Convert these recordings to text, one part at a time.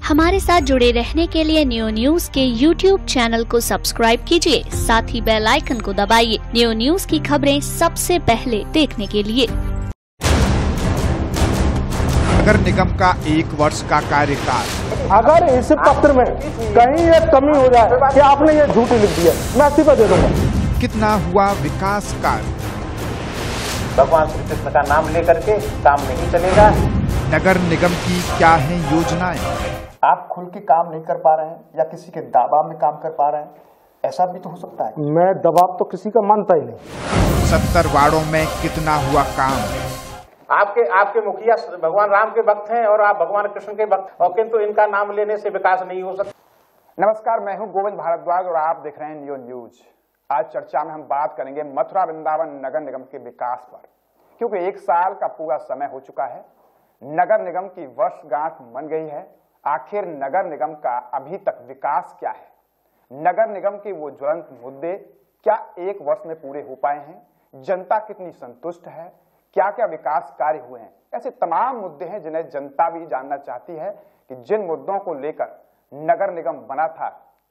हमारे साथ जुड़े रहने के लिए न्यू न्यूज के YouTube चैनल को सब्सक्राइब कीजिए, साथ ही बेल आइकन को दबाइए न्यू न्यूज की खबरें सबसे पहले देखने के लिए। नगर निगम का 1 वर्ष का कार्यकाल, अगर इस पत्र में कहीं ये कमी हो जाए कि आपने ये झूठी लिख दिया, मैं इस्तीफा दे दूंगा। कितना हुआ विकास कार्य? भगवान श्री कृष्ण का नाम लेकर के काम नहीं चलेगा। नगर निगम की क्या है योजनाएं? आप खुल के काम नहीं कर पा रहे हैं या किसी के दबाव में काम कर पा रहे हैं, ऐसा भी तो हो सकता है। मैं दबाव तो किसी का मानता ही नहीं। 70 वार्डों में कितना हुआ काम? आपके मुखिया भगवान राम के भक्त हैं और आप भगवान कृष्ण के भक्त, और किंतु इनका नाम लेने से विकास नहीं हो सकता। नमस्कार, मैं हूं गोविंद भारद्वाज और आप देख रहे हैं न्यू न्यूज। आज चर्चा में हम बात करेंगे मथुरा वृंदावन नगर निगम के विकास पर, क्योंकि 1 साल का पूरा समय हो चुका है। नगर निगम की वर्षगांठ मन गई है। आखिर नगर निगम का अभी तक विकास क्या है? नगर निगम के वो ज्वलंत मुद्दे क्या 1 वर्ष में पूरे हो पाए हैं? जनता कितनी संतुष्ट है? क्या क्या विकास कार्य हुए हैं? ऐसे तमाम मुद्दे हैं जिन्हें जनता भी जानना चाहती है कि जिन मुद्दों को लेकर नगर निगम बना था,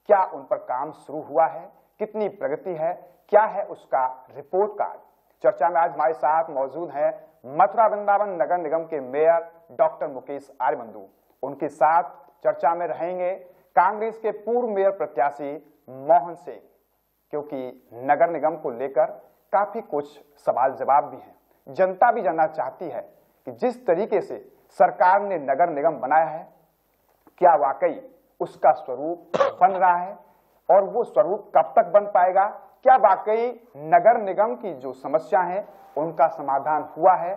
क्या उन पर काम शुरू हुआ है? कितनी प्रगति है? क्या है उसका रिपोर्ट कार्ड? चर्चा में आज हमारे साथ मौजूद है मथुरा वृंदावन नगर निगम के मेयर डॉक्टर मुकेश आर्यबंधु। उनके साथ चर्चा में रहेंगे कांग्रेस के पूर्व मेयर प्रत्याशी मोहन सिंह, क्योंकि नगर निगम को लेकर काफी कुछ सवाल जवाब भी हैं। जनता भी जानना चाहती है कि जिस तरीके से सरकार ने नगर निगम बनाया है, क्या वाकई उसका स्वरूप बन रहा है और वो स्वरूप कब तक बन पाएगा? क्या वाकई नगर निगम की जो समस्या है उनका समाधान हुआ है?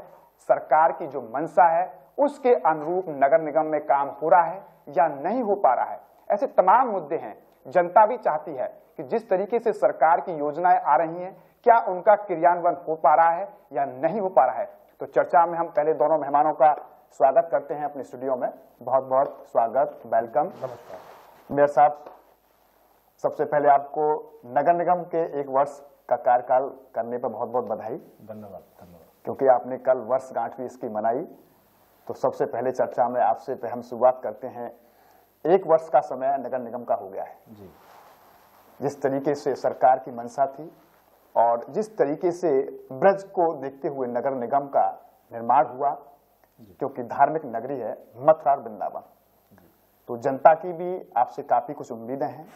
सरकार की जो मंशा है उसके अनुरूप नगर निगम में काम हो रहा है या नहीं हो पा रहा है? ऐसे तमाम मुद्दे हैं। जनता भी चाहती है कि जिस तरीके से सरकार की योजनाएं आ रही हैं, क्या उनका क्रियान्वयन हो पा रहा है या नहीं हो पा रहा है? तो चर्चा में हम पहले दोनों मेहमानों का स्वागत करते हैं अपने स्टूडियो में। बहुत बहुत स्वागत, वेलकम। नमस्कार मेयर साहब, सबसे पहले आपको नगर निगम के 1 वर्ष का कार्यकाल करने पर बहुत बहुत बधाई। धन्यवाद। क्योंकि आपने कल वर्षगांठ भी इसकी मनाई। तो सबसे पहले चर्चा में आपसे हम शुरुआत करते हैं। 1 वर्ष का समय नगर निगम का हो गया है जी। जिस तरीके से सरकार की मंशा थी और जिस तरीके से ब्रज को देखते हुए नगर निगम का निर्माण हुआ, क्योंकि धार्मिक नगरी है मथुरा वृंदावन, तो जनता की भी आपसे काफी कुछ उम्मीदें हैं,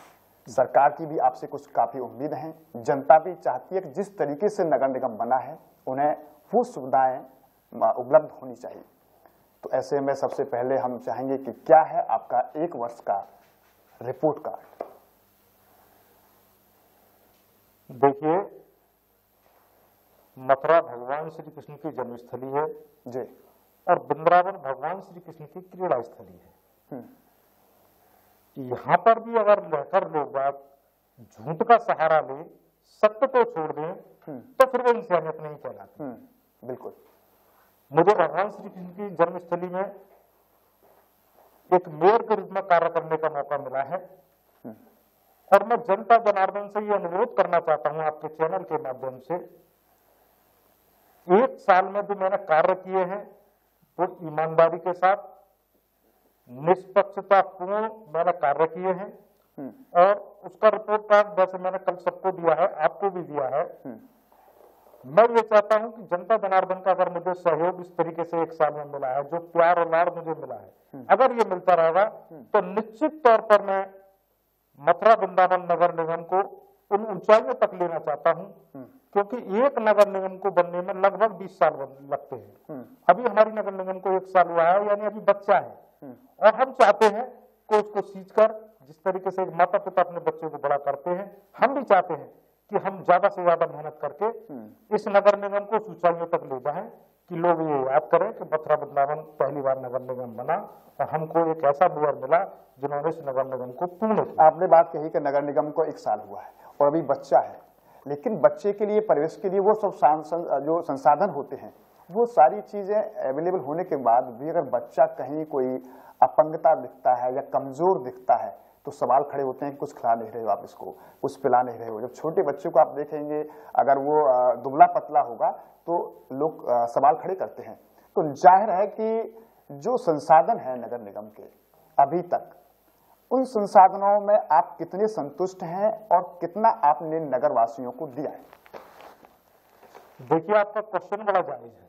सरकार की भी आपसे कुछ काफी उम्मीदें हैं। जनता भी चाहती है कि जिस तरीके से नगर निगम बना है उन्हें वो सुविधाएं उपलब्ध होनी चाहिए। तो ऐसे में सबसे पहले हम चाहेंगे कि क्या है आपका 1 वर्ष का रिपोर्ट कार्ड? देखिए, मथुरा भगवान श्री कृष्ण की जन्मस्थली है जी, और वृंदावन भगवान श्री कृष्ण की क्रीड़ा स्थली है। यहाँ पर भी अगर रहकर लोग बात झूठ का सहारा ले, सत्य को छोड़ दें, तो फिर वो इंसानियत नहीं कहलाती। बिल्कुल। मुझे भगवान श्री कृष्ण की जन्मस्थली में एक मेयर के रूप में कार्य करने का मौका मिला है, और मैं जनता जनार्दन से ये अनुरोध करना चाहता हूं आपके चैनल के माध्यम से, 1 साल में जो मैंने कार्य किए हैं वो ईमानदारी के साथ, निष्पक्षतापूर्ण मैंने कार्य किए हैं, और उसका रिपोर्ट कार्ड वैसे मैंने कल सबको दिया है, आपको भी दिया है। मैं ये चाहता हूं कि जनता जनार्दन का अगर मुझे सहयोग इस तरीके से 1 साल में मिला है, जो प्यार और लाड़ मुझे मिला है, अगर ये मिलता रहेगा तो निश्चित तौर पर मैं मथुरा वृंदावन नगर निगम को उन ऊंचाइयों तक लेना चाहता हूं, क्योंकि एक नगर निगम को बनने में लगभग 20 साल लगते हैं। अभी हमारी नगर निगम को 1 साल हुआ है, यानी अभी बच्चा है, और हम चाहते हैं कि उसको सींचकर, जिस तरीके से एक माता पिता अपने बच्चों को बड़ा करते हैं, हम भी चाहते हैं कि हम ज्यादा से ज्यादा मेहनत करके इस नगर निगम को ऊंचाइयों तक ले जाएं कि लोग ये याद करें कि मथुरा वृंदावन पहली बार नगर निगम बना और हमको एक ऐसा मेयर मिला जिन्होंने इस नगर निगम को पूर्ण किया। आपने बात कही कि नगर निगम को 1 साल हुआ है और अभी बच्चा है, लेकिन बच्चे के लिए, परिवेश के लिए वो सब जो संसाधन होते हैं, वो सारी चीजें अवेलेबल होने के बाद भी अगर बच्चा कहीं कोई अपंगता दिखता है या कमजोर दिखता है तो सवाल खड़े होते हैं कि कुछ खिला नहीं रहे हो आप इसको, कुछ पिला नहीं रहे हो। जब छोटे बच्चों को आप देखेंगे, अगर वो दुबला पतला होगा तो लोग सवाल खड़े करते हैं। तो जाहिर है कि जो संसाधन है नगर निगम के, अभी तक उन संसाधनों में आप कितने संतुष्ट हैं और कितना आपने नगर वासियों को दिया है? देखिए, आपका क्वेश्चन बड़ा जायज है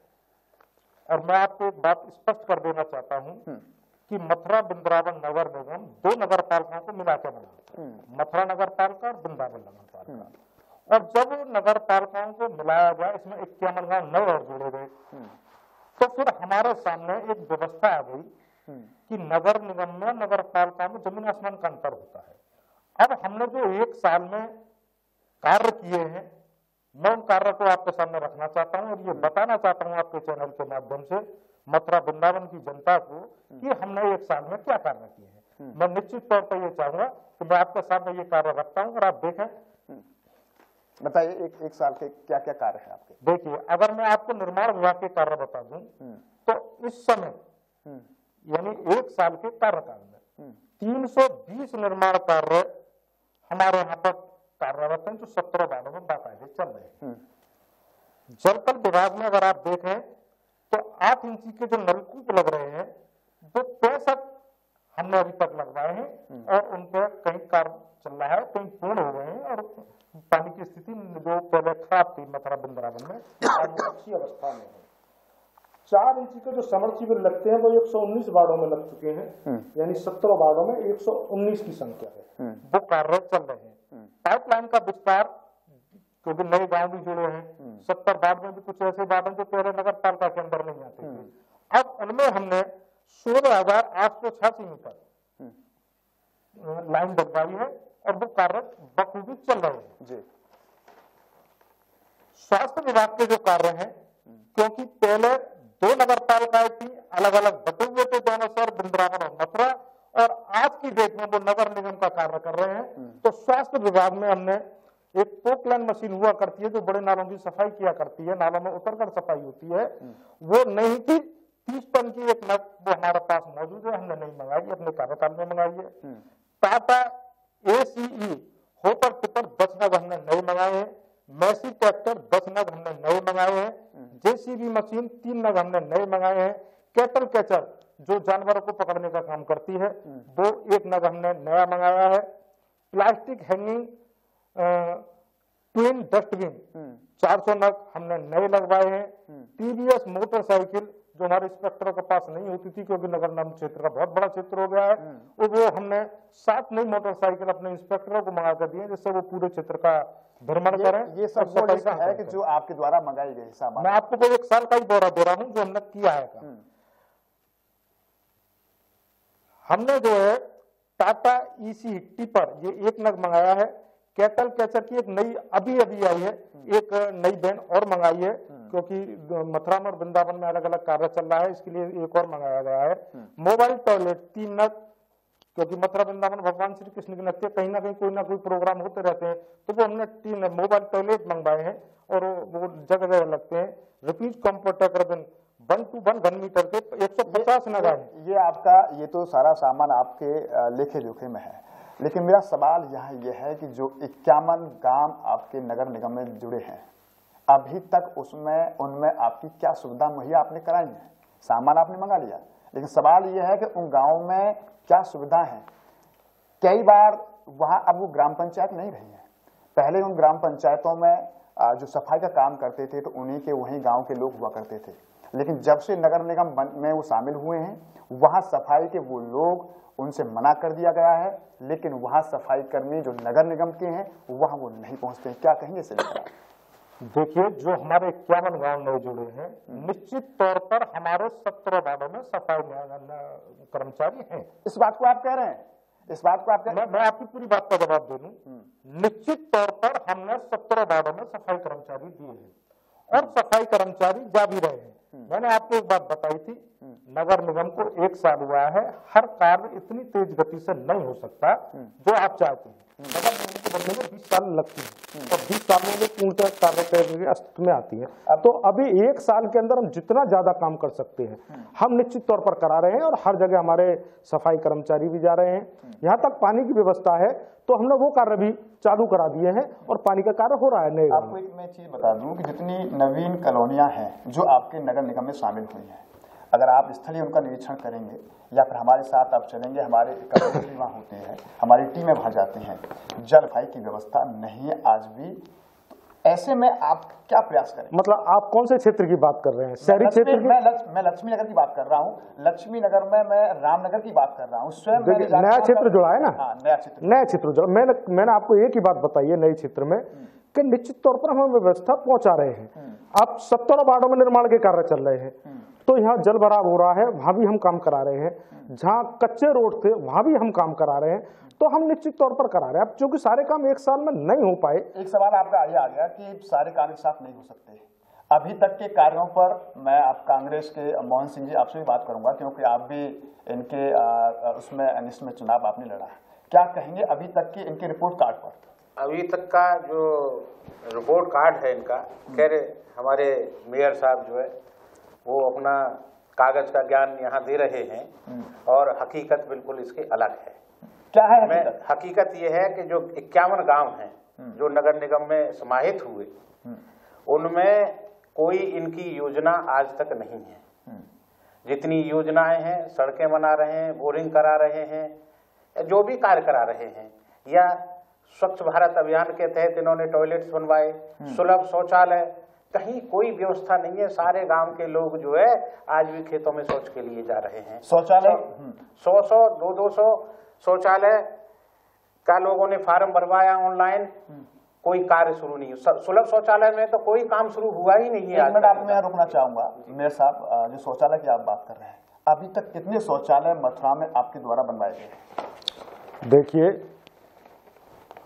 और मैं आपको एक बात स्पष्ट कर देना चाहता हूं कि मथुरा वृंदावन नगर निगम 2 नगर पालिकाओं को मिला के बना, मथुरा नगर पालिका और वृंदावन नगर पालिका। और जब नगर पालिकाओं को मिलाया गया, इसमें 51 गांव नए और जोड़े गए, तो फिर हमारे सामने एक व्यवस्था आ गई कि नगर निगम में नगर पालिका में जमीन आसमान का अंतर होता है। अब हमने जो 1 साल में कार्य किए हैं, मैं उन कार्य को आपके सामने रखना चाहता हूं और ये बताना चाहता हूं आपके चैनल के माध्यम से मथुरा वृंदावन की जनता को कि हमने 1 साल में क्या कार्य किए हैं। मैं निश्चित तौर पर ये चाहूंगा कि मैं आपके सामने ये कार्य रखता हूं और आप देखें। बताइए, एक साल के क्या क्या कार्य है आपके? देखिए, अगर मैं आपको निर्माण विभाग के कार्य बता दूं तो इस समय यानी 1 साल के कार्यकाल में 320 निर्माण कार्य हमारे यहाँ पर कार्यरत हैं, जो 17 वार्डों में बाकायदे चल रहे हैं। जलकल विभाग में अगर आप देखें तो 8 इंची के जो नलकूप लग रहे हैं, वो 65 हमने अभी तक लगवाए हैं और उन पर कई कार्य चल रहा है, कई पूर्ण हो गए हैं और पानी की स्थिति जो पहले खराब थी मथुरा वृंदावन में, आज अच्छी अवस्था में है। 4 इंची के जो समरसीबल लगते हैं वो 119 वार्डों में लग चुके हैं, यानी 17 वार्डों में 119 की संख्या है, वो कार्य चल रहे हैं। पाइपलाइन का विस्तार, क्योंकि नए गांव भी जुड़े हैं, 70 वार्ड में भी कुछ ऐसे वार्ड हैं जो पहले नगर पालिका के अंदर नहीं आते थे। अब उनमें हमने 16,886 मीटर लाइन डलवाई है और वो कार्य बखूबी चल रहे हैं जी। स्वास्थ्य विभाग के जो कार्य हैं, क्योंकि पहले 2 नगर पालिकाएं थी, अलग अलग बटे हुए थे दोनों शहर वृंदावन और मथुरा, और आज की डेट में वो नगर निगम का कार्य कर रहे हैं। तो स्वास्थ्य विभाग में हमने एक पोकलाइन मशीन हुआ करती है जो बड़े नालों की सफाई किया करती है, नालों में उतरकर सफाई होती है, वो नहीं थी, 30 टन की एक नग वो हमारे पास मौजूद है, हमने नहीं मंगाई, अपने कार्यकाल में मंगाई है। टाटा ACE होपर टिपर 10 नग हमने नए मंगाए हैं, मैसी ट्रैक्टर 10 नग हमने नए मंगाए हैं, JCB मशीन 3 नग हमने नए मंगाए हैं, कैटल कैचर जो जानवरों को पकड़ने का काम करती है वो 1 नग हमने नया मंगाया है। प्लास्टिक हैंगिंग ट्विन डस्टबिन 400 नग हमने नए लगवाए हैं। TVS मोटरसाइकिल जो हमारे इंस्पेक्टरों के पास नहीं होती थी, क्योंकि नगर निगम क्षेत्र का बहुत बड़ा क्षेत्र हो गया है, वो हमने 7 नई मोटरसाइकिल अपने इंस्पेक्टरों को मंगा कर दिए, जिससे वो पूरे क्षेत्र का भ्रमण करें। ये सब वो है कि जो आपके द्वारा मंगाई गई सामान, मैं आपको 1 साल का ही दौरा दे रहा हूं जो हमने किया है। हमने जो है टाटा EC टिपर ये 1 नग मंगाया है। कैटल कैचर की एक नई अभी आई है, एक नई वैन और मंगाई है, क्योंकि मथुरा और वृंदावन में अलग अलग कार्य चल रहा है, इसके लिए एक और मंगाया गया है। मोबाइल टॉयलेट 3 नग, क्योंकि मथुरा वृंदावन भगवान श्री कृष्ण के नित्य कहीं ना कहीं कोई प्रोग्राम होते रहते हैं, तो वो हमने 3 मोबाइल टॉयलेट मंगवाए हैं और वो जगह जगह लगते हैं। रिपीट कंफर्टर 1 to 1 घन मीटर के 150 नग है। ये आपका ये तो सारा सामान आपके लेखे जोखे में है, लेकिन मेरा सवाल यहाँ ये है कि जो 51 गांव आपके नगर निगम में जुड़े हैं, अभी तक उनमें आपकी क्या सुविधा मुहैया आपने कराई है? सामान आपने मंगा लिया, लेकिन सवाल ये है कि उन गांवों में क्या सुविधा है? कई बार वहां अब वो ग्राम पंचायत नहीं रही है। पहले उन ग्राम पंचायतों में जो सफाई का काम करते थे तो उन्हीं के वहीं गांव के लोग हुआ करते थे, लेकिन जब से नगर निगम में वो शामिल हुए हैं, वहां सफाई के वो लोग उनसे मना कर दिया गया है, लेकिन वहां सफाई कर्मी जो नगर निगम के हैं वहां वो नहीं पहुंचते। क्या कहेंगे इसे लेकर? देखिए, जो हमारे 51 गांव नए जुड़े हैं, निश्चित तौर पर हमारे 17 वार्डों में सफाई कर्मचारी हैं। इस बात को आप कह रहे हैं? इस बात को आप कह रहे हैं? मैं आपकी पूरी बात का जवाब दे दूं। निश्चित तौर पर हमने 17 वार्डों में सफाई कर्मचारी दिए हैं और सफाई कर्मचारी जा भी रहे हैं। मैंने आपको एक बात बताई थी, नगर निगम को 1 साल हुआ है, हर कार्य इतनी तेज गति से नहीं हो सकता जो आप चाहते हैं। नगर निगम को बनने में 20 साल लगती है और 20 साल में पूर्णतः कार्य अस्तित्व में आती है। तो अभी 1 साल के अंदर हम जितना ज्यादा काम कर सकते हैं हम निश्चित तौर पर करा रहे हैं और हर जगह हमारे सफाई कर्मचारी भी जा रहे हैं। यहाँ तक पानी की व्यवस्था है तो हमने वो कार्य भी चालू करा दिए हैं और पानी का कार्य हो रहा है। नहीं, आपको एक मैं चीज बता दूं कि जितनी नवीन कॉलोनियां हैं जो आपके नगर निगम में शामिल हुई हैं, अगर आप स्थलीय उनका निरीक्षण करेंगे, या फिर हमारे साथ आप चलेंगे, हमारे कर्मचारी वहाँ होते हैं, हमारी टीमें वहाँ जाती हैं, जल सफाई की व्यवस्था नहीं है आज भी। ऐसे में आप क्या प्रयास करें? मतलब आप कौन से क्षेत्र की बात कर रहे हैं? शहरी क्षेत्र की? मैं लक्ष्मी नगर की बात कर रहा हूँ। लक्ष्मी नगर में मैं रामनगर की बात कर रहा हूँ। स्वयं नया क्षेत्र जुड़ा है ना? हाँ, नया क्षेत्र जुड़ा। मैंने आपको एक ही बात बताई है नए क्षेत्र में कि निश्चित तौर पर हम व्यवस्था पहुंचा रहे हैं। अब 17 वार्डों में निर्माण के कार्य चल रहे हैं, तो यहाँ जल भराव हो रहा है, वहां भी हम काम करा रहे हैं। जहाँ कच्चे रोड थे वहां भी हम काम करा रहे हैं, तो हम निश्चित तौर पर करा रहे हैं। अब चूंकि सारे काम एक साल में नहीं हो पाए। एक सवाल आपका ये आ गया कि सारे कार्य साथ नहीं हो सकते। अभी तक के कार्यों पर मैं आप कांग्रेस के मोहन सिंह जी आपसे भी बात करूंगा, क्योंकि आप भी इनके उसमें चुनाव आपने लड़ा है। क्या कहेंगे अभी तक के इनके रिपोर्ट कार्ड पर? अभी तक का जो रिपोर्ट कार्ड है इनका, खैर हमारे मेयर साहब जो है वो अपना कागज का ज्ञान यहाँ दे रहे हैं, और हकीकत बिल्कुल इसके अलग है। क्या है हकीकत? हकीकत ये है कि जो 51 गांव हैं जो नगर निगम में समाहित हुए, उनमें कोई इनकी योजना आज तक नहीं है। जितनी योजनाएं हैं, सड़कें बना रहे हैं, बोरिंग करा रहे हैं, जो भी कार्य करा रहे हैं, या स्वच्छ भारत अभियान के तहत इन्होंने टॉयलेट्स बनवाए, सुलभ शौचालय, कहीं कोई व्यवस्था नहीं है। सारे गांव के लोग जो है आज भी खेतों में शौच के लिए जा रहे हैं। शौचालय 100 200 शौचालय का लोगों ने फार्म भरवाया ऑनलाइन, कोई कार्य शुरू नहीं। सुलभ शौचालय में तो कोई काम शुरू हुआ ही नहीं है। एक मिनट आपको मैं रुकना चाहूंगा मेयर साहब, जो शौचालय की आप बात कर रहे हैं, अभी तक कितने शौचालय मथुरा में आपके द्वारा बनवाए गए? देखिए,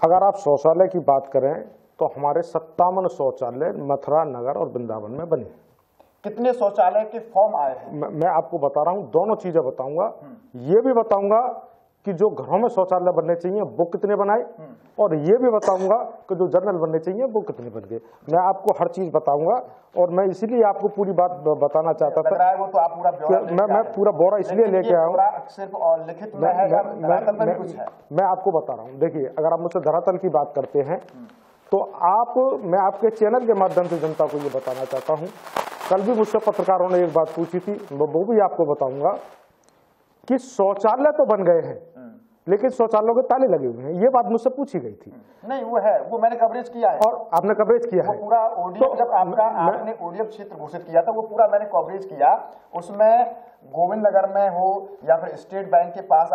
अगर आप शौचालय की बात करें तो हमारे 57 शौचालय मथुरा, नगर और वृंदावन में बने। कितने शौचालय के फॉर्म आए हैं? मैं आपको बता रहा हूं, दोनों चीजें बताऊंगा। ये भी बताऊंगा कि जो घरों में शौचालय बनने चाहिए वो कितने बनाए, और ये भी बताऊंगा कि जो जनरल बनने चाहिए वो कितने बन गए। मैं आपको हर चीज बताऊंगा, और मैं इसीलिए आपको पूरी बात बताना चाहता था। वो तो आप पूरा मैं पूरा ब्यौरा इसलिए लेके आया हूँ, सिर्फ और लिखित में है या धरातल पर भी कुछ है? मैं आपको बता रहा हूँ। देखिए, अगर आप मुझसे धरातल की बात करते हैं तो मैं आपके चैनल के माध्यम से जनता को ये बताना चाहता हूँ। कल भी मुझसे पत्रकारों ने एक बात पूछी थी, वो भी आपको बताऊंगा कि शौचालय तो बन गए हैं, लेकिन शौचालयों के ताले लगे हुए हैं। ये बात मुझसे पूछी गई थी। नहीं, वो है, वो मैंने कवरेज किया है। और आपने कवरेज किया है पूरा ओडीएफ, तो जब आपने ओडीएफ क्षेत्र घोषित किया था, वो पूरा मैंने कवरेज किया। उसमें गोविंद नगर में हो या फिर स्टेट बैंक के पास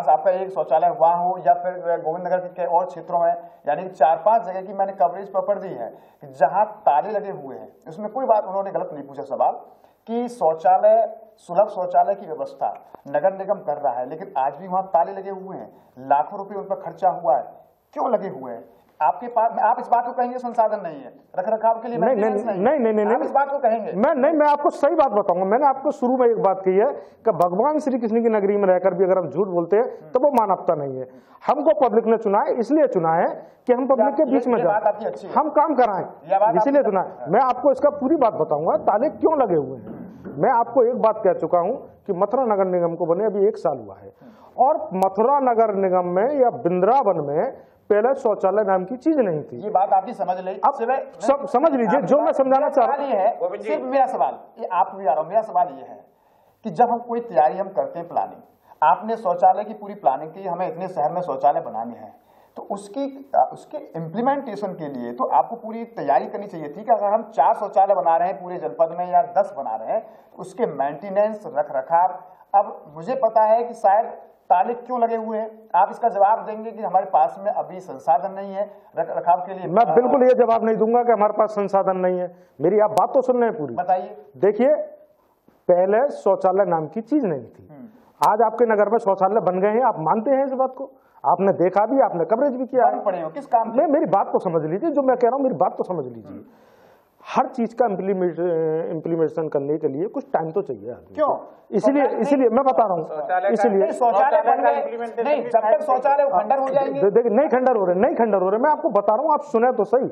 आपका एक शौचालय वहां हो, या फिर गोविंद नगर के और क्षेत्रों में, यानी 4-5 जगह की मैंने कवरेज पकड़ दी है कि जहां ताले लगे हुए हैं। उसमें कोई बात उन्होंने गलत नहीं पूछा सवाल कि शौचालय, सुलभ शौचालय की व्यवस्था नगर निगम कर रहा है, लेकिन आज भी वहां ताले लगे हुए हैं, लाखों रुपए उन पर खर्चा हुआ है। क्यों लगे हुए हैं? आपके पास, आप इस बात को कहेंगे संसाधन नहीं है रख रखाव के लिए? नहीं, इस बात को कहेंगे? मैं आपको सही बात बताऊंगा। मैंने आपको शुरू में एक बात कही है कि भगवान श्री कृष्ण की नगरी में रहकर भी अगर हम झूठ बोलते हैं तो वो मानवता नहीं है। हमको पब्लिक ने चुना है, इसलिए चुना है कि हम पब्लिक के बीच में जाए, हम काम कराएं, इसीलिए चुना है। मैं आपको इसका पूरी बात बताऊंगा, ताले क्यों लगे हुए हैं। मैं आपको एक बात कह चुका हूं कि मथुरा नगर निगम को बने अभी 1 साल हुआ है, और मथुरा नगर निगम में या वृंदावन में पहले शौचालय नाम की चीज नहीं थी। ये बात आपकी समझ ली। अब समझ लीजिए जो मैं समझाना चाह रहा हूं। सिर्फ मेरा सवाल ये आप भी आ रहा हूं, मेरा सवाल ये है कि जब हम कोई तैयारी हम करते हैं, प्लानिंग, आपने शौचालय की पूरी प्लानिंग की, हमें इतने शहर में शौचालय बनाने हैं, तो उसके इम्प्लीमेंटेशन के लिए तो आपको पूरी तैयारी करनी चाहिए थी कि अगर हम 4 शौचालय बना रहे हैं पूरे जनपद में या 10 बना रहे हैं, तो उसके मेंटेनेंस, रख रखाव। अब मुझे पता है कि शायद ताले क्यों लगे हुए हैं, आप इसका जवाब देंगे कि हमारे पास में अभी संसाधन नहीं है रख रखाव के लिए। मैं बिल्कुल ये जवाब नहीं दूंगा कि हमारे पास संसाधन नहीं है। मेरी आप बात तो सुन रहे हैं पूरी, बताइए। देखिए, पहले शौचालय नाम की चीज नहीं थी, आज आपके नगर में शौचालय बन गए हैं। आप मानते हैं इस बात को? आपने देखा भी, आपने कवरेज भी किया है। किस काम में? मेरी बात को समझ लीजिए, जो मैं कह रहा हूं मेरी बात तो समझ लीजिए। हर चीज का इम्प्लीमेशन करने के लिए कुछ टाइम तो चाहिए आदमी। क्यों? इसीलिए मैं बता रहा हूँ, इसीलिए शौचालय नहीं, जब तक शौचालय खंडर हो जाएंगे। देखिए, नहीं खंडर हो रहे, मैं आपको बता रहा हूँ, आप सुने तो सही।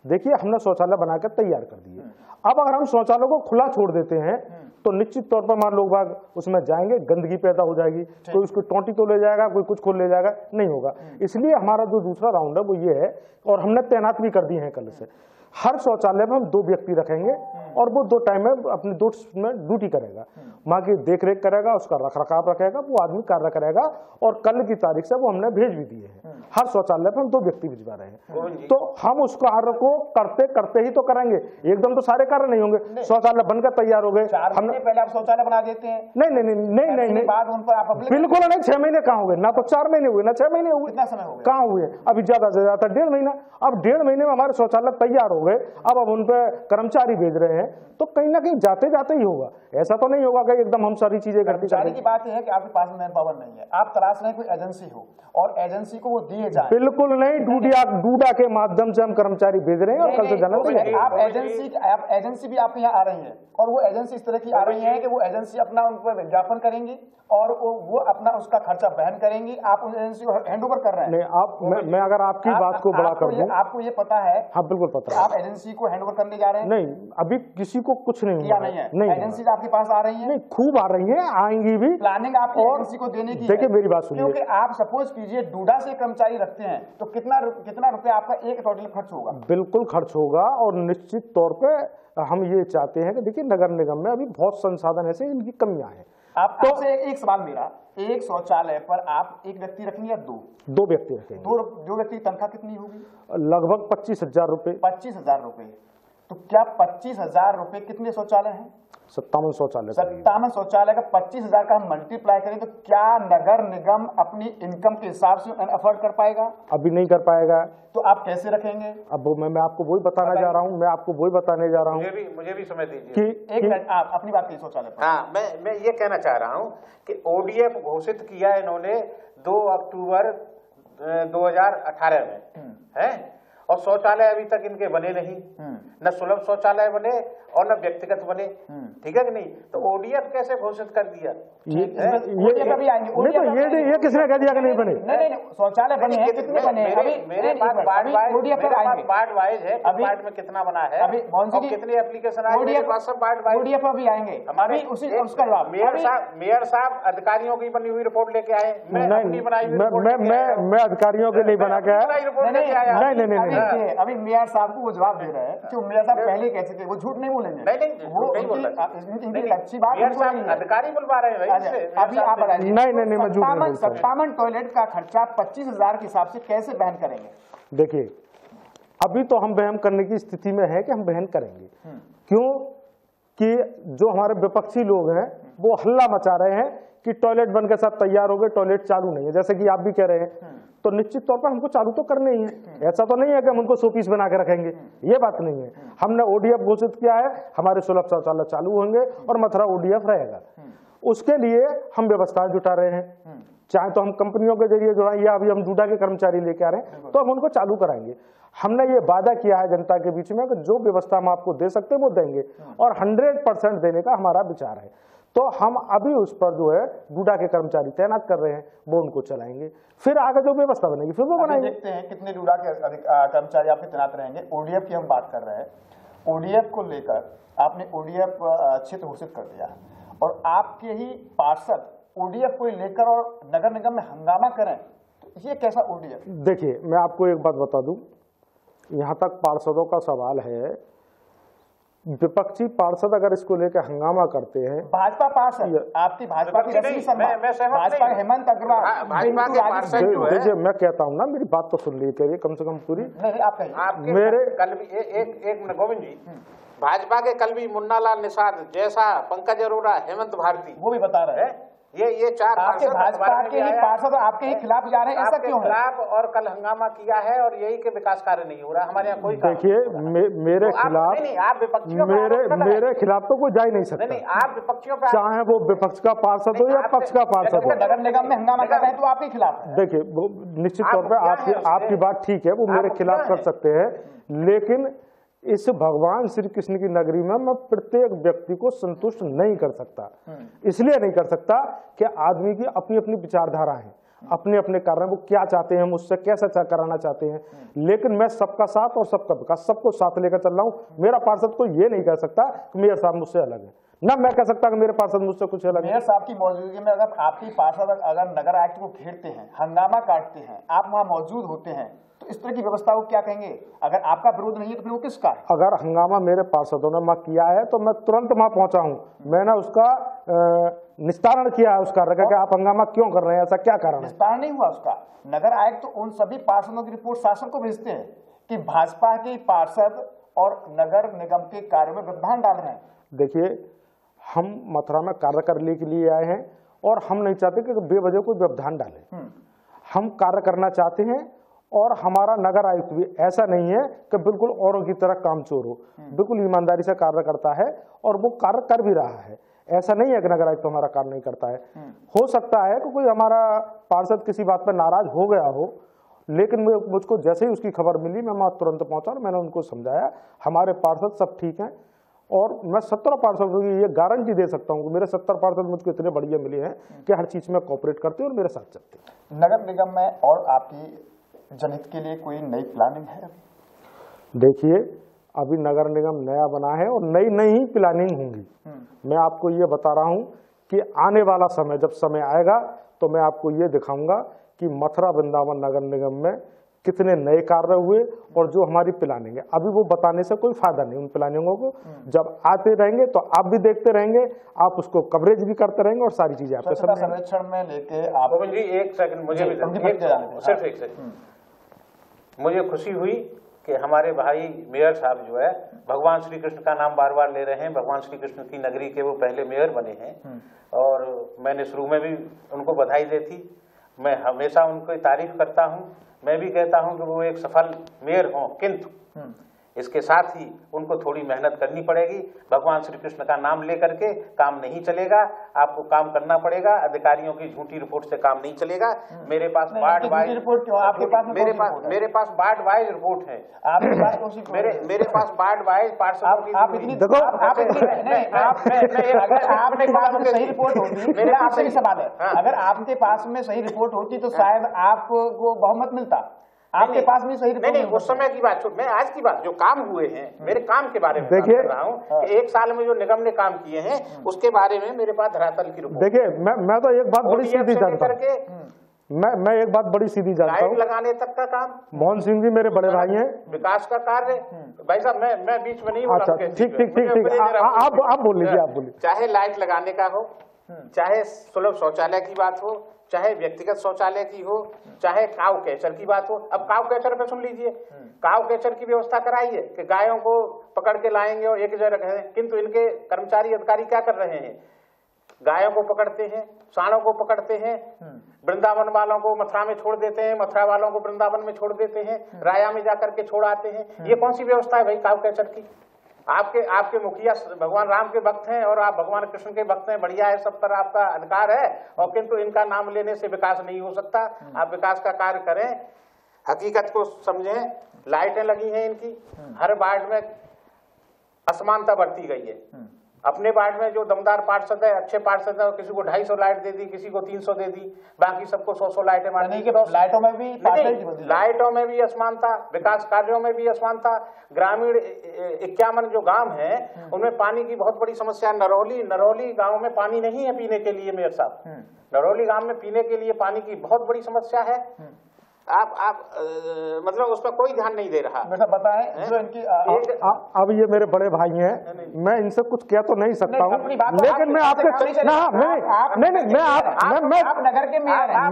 देखिए, हमने शौचालय बनाकर तैयार कर दिए। अब अगर हम शौचालय को खुला छोड़ देते हैं तो निश्चित तौर पर मान लोग बाग उसमें जाएंगे, गंदगी पैदा हो जाएगी, कोई उसकी टोंटी तो ले जाएगा, कोई कुछ खोल ले जाएगा, नहीं होगा। इसलिए हमारा जो दूसरा राउंड है वो ये है, और हमने तैनात भी कर दी है कल से, हर शौचालय में हम 2 व्यक्ति रखेंगे और वो 2 टाइम में अपने 2 शिफ्ट में ड्यूटी करेगा, माँ की देख रेख करेगा, उसका रख रखाव रखेगा, वो आदमी कार्य करेगा। और कल की तारीख से वो हमने भेज भी दिए हैं, हर शौचालय पर हम 2 व्यक्ति भिजवा रहे हैं। तो हम उस कार्य को करते करते ही तो करेंगे, एकदम तो सारे कार्य नहीं होंगे। शौचालय बनकर तैयार हो गए, हमने पहले आप शौचालय बना देते हैं। नहीं बाद उन पर आप बिल्कुल नहीं। 6 महीने कहाँ हुए, ना तो 4 महीने हुए, ना 6 महीने हुए, कितना समय हो गया? कहाँ हुए? अभी ज्यादा से ज्यादा 1.5 महीना। अब 1.5 महीने में हमारे शौचालय तैयार हो गए, अब उन पे कर्मचारी भेज रहे हैं, तो कहीं ना कहीं जाते जाते ही होगा। ऐसा तो नहीं होगा कि एकदम हम सारी चीजें करते कर्मचारी की बात यह है कि आपके पास मैन पावर नहीं है, आप तलाश रहे कोई एजेंसी हो और एजेंसी को वो दिए जाए। बिल्कुल नहीं, डूडा के माध्यम से हम कर्मचारी भेज रहे हैं और कल से जाना तैयार। आप एजेंसी भी आपके यहाँ आ रही है और वो एजेंसी इस तरह की आ रही है कि वो एजेंसी अपना उन पर विज्ञापन करेंगी और वो अपना उसका खर्चा वहन करेंगी। आप उस एजेंसी को हैंड ओवर कर रहे हैं। नहीं, आप मैं अगर आपकी बात को बड़ा कर दूं, आपको ये पता है? हाँ बिल्कुल पता है। आप एजेंसी को हैंड ओवर करने जा रहे हैं? नहीं, अभी किसी को कुछ नहीं किया नहीं है। नहीं, एजेंसी आपके पास आ रही है? नहीं, खूब आ रही है, आएंगी भी। प्लानिंग आपकी एजेंसी को देने की। देखिए मेरी बात सुनिए, क्योंकि आप सपोज कीजिए डूडा से कर्मचारी रखते हैं तो कितना रुपया आपका एक टोटल खर्च होगा? बिल्कुल खर्च होगा। और निश्चित तौर पे हम ये चाहते हैं कि देखिए नगर निगम में अभी बहुत संसाधन ऐसे इनकी कमियां हैं। आपसे एक सवाल मेरा, एक शौचालय पर आप एक व्यक्ति रखेंगे या 2 व्यक्ति रखेंगे? 2 व्यक्ति की तनख्वाह कितनी होगी? लगभग 25,000 रुपए। 25,000 रुपए। तो क्या 25,000 रुपए कितने शौचालय हैं? 57 शौचालय। 57 शौचालय का 25,000 का हम मल्टीप्लाई करें तो क्या नगर निगम अपनी इनकम के हिसाब से अफोर्ड कर पाएगा? अभी नहीं कर पाएगा। तो आप कैसे रखेंगे? अब मैं आपको वही बताने जा रहा हूँ, मुझे भी समय दीजिए कि एक मिनट आप अपनी बात की शौचालय पर। हाँ, मैं ये कहना चाह रहा हूँ कि ODF घोषित किया इन्होंने 2 अक्टूबर 2018 में है, और शौचालय अभी तक इनके बने नहीं, न सुलभ शौचालय बने और न व्यक्तिगत बने। ठीक है कि नहीं? तो ODF कैसे घोषित कर दिया? ये किसने कह दिया कि नहीं बने? नहीं, शौचालय बने हैं, कितने बने हैं? मेरे पास वार्ड वाइज है, वार्ड में कितना बना है, अभी कितनी एप्लीकेशन आई, मेरे पास सब वार्ड वाइज। ODF अभी आएंगे हमारे उसका जवाब। मेयर साहब अधिकारियों की बनी हुई रिपोर्ट लेके आए, मैं अपनी बनाई हुई मैं अधिकारियों के नहीं बना के आया। नहीं, अभी मेयर साहब को वो जवाब दे रहे हैं कि मेयर साहब पहले कह चुके, वो झूठ नहीं बोलेंगे। नहीं, अच्छी बात अधिकारी बुलवा रहे हैं। अभी आप बताइए, नहीं, मैं झूठ नहीं बोलता। 57 टॉयलेट का खर्चा 25,000 के हिसाब से कैसे वहन करेंगे? देखिए अभी तो हम वहन करने की स्थिति में है कि हम वहन करेंगे। क्यों कि जो हमारे विपक्षी लोग हैं वो हल्ला मचा रहे हैं कि टॉयलेट बन के साथ तैयार हो गए, टॉयलेट चालू नहीं है, जैसे कि आप भी कह रहे हैं। तो निश्चित तौर पर हमको चालू तो करने ही है। ऐसा तो नहीं है कि हम उनको शोपीस बना के रखेंगे, ये बात नहीं है। हमने ODF घोषित किया है, हमारे सुलभ शौचालय चालू होंगे और मथुरा ODF रहेगा। उसके लिए हम व्यवस्थाएं जुटा रहे हैं, चाहे तो हम कंपनियों के जरिए जुड़ाएं या अभी हम डूडा के कर्मचारी लेके आ रहे हैं तो हम उनको चालू कराएंगे। हमने ये वादा किया है जनता के बीच में कि जो व्यवस्था हम आपको दे सकते हैं वो देंगे और 100% देने का हमारा विचार है। तो हम अभी उस पर जो है डूडा के कर्मचारी तैनात कर रहे हैं, वो उनको चलाएंगे, फिर आगे जो व्यवस्था बनेगी फिर वो बनाएंगे। देखते हैं कितने डूडा के कर्मचारी आपके तैनात रहेंगे। ODF की हम बात कर रहे हैं, ODF को लेकर आपने ODF क्षेत्र घोषित कर दिया और आपके ही पार्षद ODF को लेकर और नगर निगम में हंगामा करें, तो ये कैसा ODF? देखिए मैं आपको एक बात बता दूं, यहां तक पार्षदों का सवाल है, विपक्षी पार्षद अगर इसको लेकर हंगामा करते हैं, भाजपा पार्षद आपकी भाजपा की रश्मि शर्मा, भाजपा हेमंत अग्रवाल, देखिए मैं कहता हूं ना, मेरी बात तो सुन लीजिए कम से कम पूरी। नहीं आप कहिए। मेरे कल भी एक मिनट गोविंद जी, भाजपा के कल भी मुन्नालाल निषाद जैसा, पंकज अरोड़ा, हेमंत भारती, वो भी बता रहे हैं ये 4 आपके भाजपा के ही पार्षद आपके ही खिलाफ जा रहे हैं, ऐसा क्यों है? खिलाफ और कल हंगामा किया है और यही के विकास कार्य नहीं हो रहा है हमारे यहाँ कोई। देखिए मेरे खिलाफ, आप विपक्षियों मेरे खिलाफ तो कोई जा ही नहीं सकता। नहीं, आप विपक्षियों पे, चाहे वो विपक्ष का पार्षद हो या पक्ष का पार्षद हो। नगर निगम में हंगामा कर रहे हैं तो आपके खिलाफ है। देखिए वो निश्चित तौर पर आपकी बात ठीक है, वो मेरे खिलाफ कर सकते हैं, लेकिन इस भगवान श्री कृष्ण की नगरी में मैं प्रत्येक व्यक्ति को संतुष्ट नहीं कर सकता। इसलिए नहीं कर सकता कि आदमी की अपनी अपनी विचारधारा है, अपने अपने कारण वो क्या चाहते हैं, मुझसे कैसा कराना चाहते हैं। लेकिन मैं सबका साथ और सबका विकास, सबको साथ लेकर चल रहा हूं। मेरा पार्षद को ये नहीं कह सकता कि मेयर साहब मुझसे अलग है, ना मैं कह सकता कि मेरे पार्षद मुझसे कुछ अलग है। मेयर साहब की मौजूदगी में अगर आपके पार्षद अगर नगर आयुक्त को घेरते हैं, हंगामा काटते हैं, आप वहां मौजूद होते हैं, तो इस तरह की व्यवस्था को क्या कहेंगे? अगर आपका विरोध नहीं है तो फिर वो किसका है? अगर हंगामा मेरे पार्षदों ने वहां किया है तो मैं तुरंत वहां पहुंचा हूं, मैंने उसका निस्तारण किया है उसका, कि आप हंगामा क्यों कर रहे हैं, ऐसा क्या कारण है? निस्तारण नहीं हुआ उसका। नगर आयुक्त तो उन सभी पार्षदों की रिपोर्ट शासन को भेजते हैं कि भाजपा के पार्षद और नगर निगम के कार्य में व्यवधान डाल रहे हैं। देखिए, हम मथुरा में कार्य करने के लिए आए हैं और हम नहीं चाहते कि बेवजह कोई व्यवधान डाले। हम कार्य करना चाहते हैं और हमारा नगर आयुक्त भी ऐसा नहीं है कि बिल्कुल औरों की तरह कामचोर हो, बिल्कुल ईमानदारी से कार्य करता है और वो कार्य कर भी रहा है। ऐसा नहीं है कि नगर आयुक्त हमारा कार्य नहीं करता है। हो सकता है कि कोई हमारा पार्षद किसी बात पर नाराज हो गया हो, लेकिन मुझको जैसे ही उसकी खबर मिली मैं वहां तुरंत पहुंचा और मैंने उनको समझाया हमारे पार्षद सब ठीक हैं। और मैं 17 पार्षदों की ये गारंटी दे सकता हूँ कि मेरे 70 पार्षद मुझको इतने बढ़िया मिले हैं कि हर चीज में कोऑपरेट करते हैं और मेरे साथ चलते हैं। नगर निगम में और आपकी जनहित के लिए कोई नई प्लानिंग है? देखिए, अभी नगर निगम नया बना है और नई नई प्लानिंग होंगी। मैं आपको ये बता रहा हूँ कि आने वाला समय, जब समय आएगा तो मैं आपको ये दिखाऊंगा कि मथुरा वृंदावन नगर निगम में कितने नए कार्य हुए और जो हमारी प्लानिंग है। अभी वो बताने से कोई फायदा नहीं, उन प्लानिंगों को जब आते रहेंगे तो आप भी देखते रहेंगे, आप उसको कवरेज भी करते रहेंगे और सारी चीजें आपके सामने। संरक्षण में लेके आप जी एक सेकंड मुझे सिर्फ एक सेकंड, मुझे खुशी हुई कि हमारे भाई मेयर साहब जो है भगवान श्री कृष्ण का नाम बार बार ले रहे हैं। भगवान श्री कृष्ण की नगरी के वो पहले मेयर बने हैं और मैंने शुरू में भी उनको बधाई दी थी। मैं हमेशा उनकी तारीफ करता हूं। मैं भी कहता हूं कि वो एक सफल मेयर हों, किंतु इसके साथ ही उनको थोड़ी मेहनत करनी पड़ेगी। भगवान श्री कृष्ण का नाम लेकर के काम नहीं चलेगा, आपको काम करना पड़ेगा। अधिकारियों की झूठी रिपोर्ट से काम नहीं चलेगा। मेरे पास वार्ड वाइज रिपोर्ट क्यों? आपके पास मेरे पास वार्ड वाइज रिपोर्ट है। आपके पास कौन सी? मेरे पास वार्ड वाइज पार्षदों की आप इतनी देखो अगर आपके पास में सही रिपोर्ट होती, मेरा आपसे ही सवाल है, अगर आपके पास में सही रिपोर्ट होती तो शायद आपको बहुमत मिलता। आपके पास भी सही नहीं, उस समय की बात, मैं आज की बात जो काम हुए हैं, मेरे काम के बारे में बात कर रहा हूँ कि एक साल में जो निगम ने काम किए हैं उसके बारे में मेरे पास धरातल की रिपोर्ट। देखिए, मैं तो एक बात बड़ी सीधी जानता हूँ, मैं एक बात बड़ी सीधी जानता हूँ, लगाने तक का काम। मोहन सिंह जी मेरे बड़े भाई हैं। विकास का कार्य भाई साहब, मैं बीच में नहीं हूँ। अच्छा, ठीक, आप बोल लीजिए, आप बोलिए। चाहे लाइट लगाने का हो, चाहे सुलभ शौचालय की बात हो, चाहे व्यक्तिगत शौचालय की हो, चाहे काव कैचर की बात हो। अब काव कैचर पे सुन लीजिए, काव कैचर की व्यवस्था कराइए कि गायों को पकड़ के लाएंगे और एक जगह रखें, किंतु इनके कर्मचारी अधिकारी क्या कर रहे हैं? गायों को पकड़ते हैं, सांडों को पकड़ते हैं, वृंदावन वालों को मथुरा में छोड़ देते हैं, मथुरा वालों को वृंदावन में छोड़ देते हैं, राया में जाकर के छोड़ आते हैं। ये कौन सी व्यवस्था है भाई काव कैचर की? आपके मुखिया भगवान राम के भक्त हैं और आप भगवान कृष्ण के भक्त हैं, बढ़िया है, सब पर आपका अधिकार है, और किंतु इनका नाम लेने से विकास नहीं हो सकता। आप विकास का कार्य करें, हकीकत को समझें। लाइटें लगी हैं इनकी, हर वार्ड में असमानता बढ़ती गई है। अपने वार्ड में जो दमदार पार्षद है, अच्छे पार्षद है, किसी को 250 लाइट दे दी, किसी को 300 दे दी, बाकी सबको 100 लाइटें मार दी। लाइटों में भी लाइटों में भी असमानता, विकास कार्यों में भी असमानता। ग्रामीण 51 जो गांव हैं उनमें पानी की बहुत बड़ी समस्या। नरौली गांव में पानी नहीं है पीने के लिए। मेयर साहब, नरौली गांव में पीने के लिए पानी की बहुत बड़ी समस्या है। आप मतलब उस पर कोई ध्यान नहीं दे रहा। बताएं जो इनकी अब ये मेरे बड़े भाई हैं, मैं इनसे कुछ कह तो नहीं सकता हूँ, लेकिन मैं आपके नगर के मेयर हैं,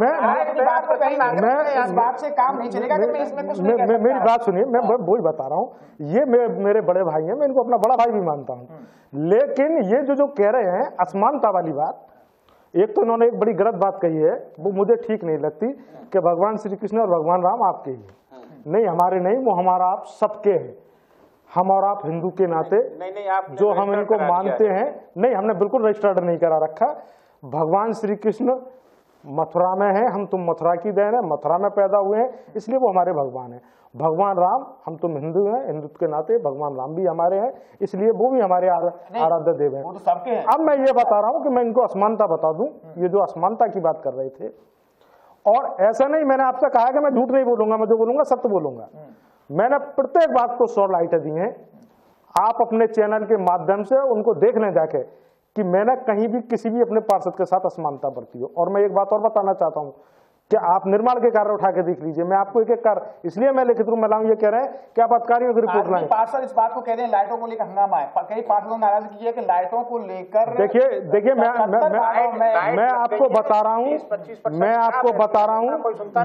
बात से काम नहीं चलेगा। मेरी बात सुनिए, मैं वही बता रहा हूँ, ये मेरे बड़े भाई हैं, मैं इनको अपना बड़ा भाई भी मानता हूँ, लेकिन ये जो कह रहे हैं असमानता वाली बात, एक तो इन्होंने एक बड़ी गलत बात कही है, वो मुझे ठीक नहीं लगती कि भगवान श्री कृष्ण और भगवान राम आपके ही नहीं, हमारे नहीं, वो हमारा आप सबके हैं। हम और आप हिंदू के नाते नहीं, जो हम इनको मानते हैं, नहीं, हमने बिल्कुल रजिस्टर्ड नहीं करा रखा। भगवान श्री कृष्ण मथुरा में है, हम तुम मथुरा की देन है, मथुरा में पैदा हुए हैं, इसलिए वो हमारे भगवान है। भगवान राम, हम तुम हिंदू हैं, हिंदुत्व के नाते भगवान राम भी हमारे हैं, इसलिए वो भी हमारे आराध्य देव हैं। वो तो सबके हैं। अब मैं ये बता रहा हूं कि मैं इनको असमानता बता दूं, ये जो असमानता की बात कर रहे थे, और ऐसा नहीं, मैंने आपसे कहा कि मैं झूठ नहीं बोलूंगा, मैं जो बोलूंगा सत्य बोलूंगा। मैंने प्रत्येक बात को 100 लाइटें दी हैं। आप अपने चैनल के माध्यम से उनको देखने जाके कि मैंने कहीं भी किसी भी अपने पार्षद के साथ असमानता बरती हो। और मैं एक बात और बताना चाहता हूं कि आप निर्माण के कार्य उठा के देख लीजिए, मैं आपको एक एक कार्य इसलिए मैं लिखित रूप में लाऊं, ये कह रहे हैं कि आप अधिकारियों की रिपोर्ट लाएं। पार्षद इस बात को कह रहे हैं लाइटों को लेकर हंगामा है, कई पार्षदों ने नाराज किया कि लाइटों को लेकर देखिए मैं आपको बता रहा हूं,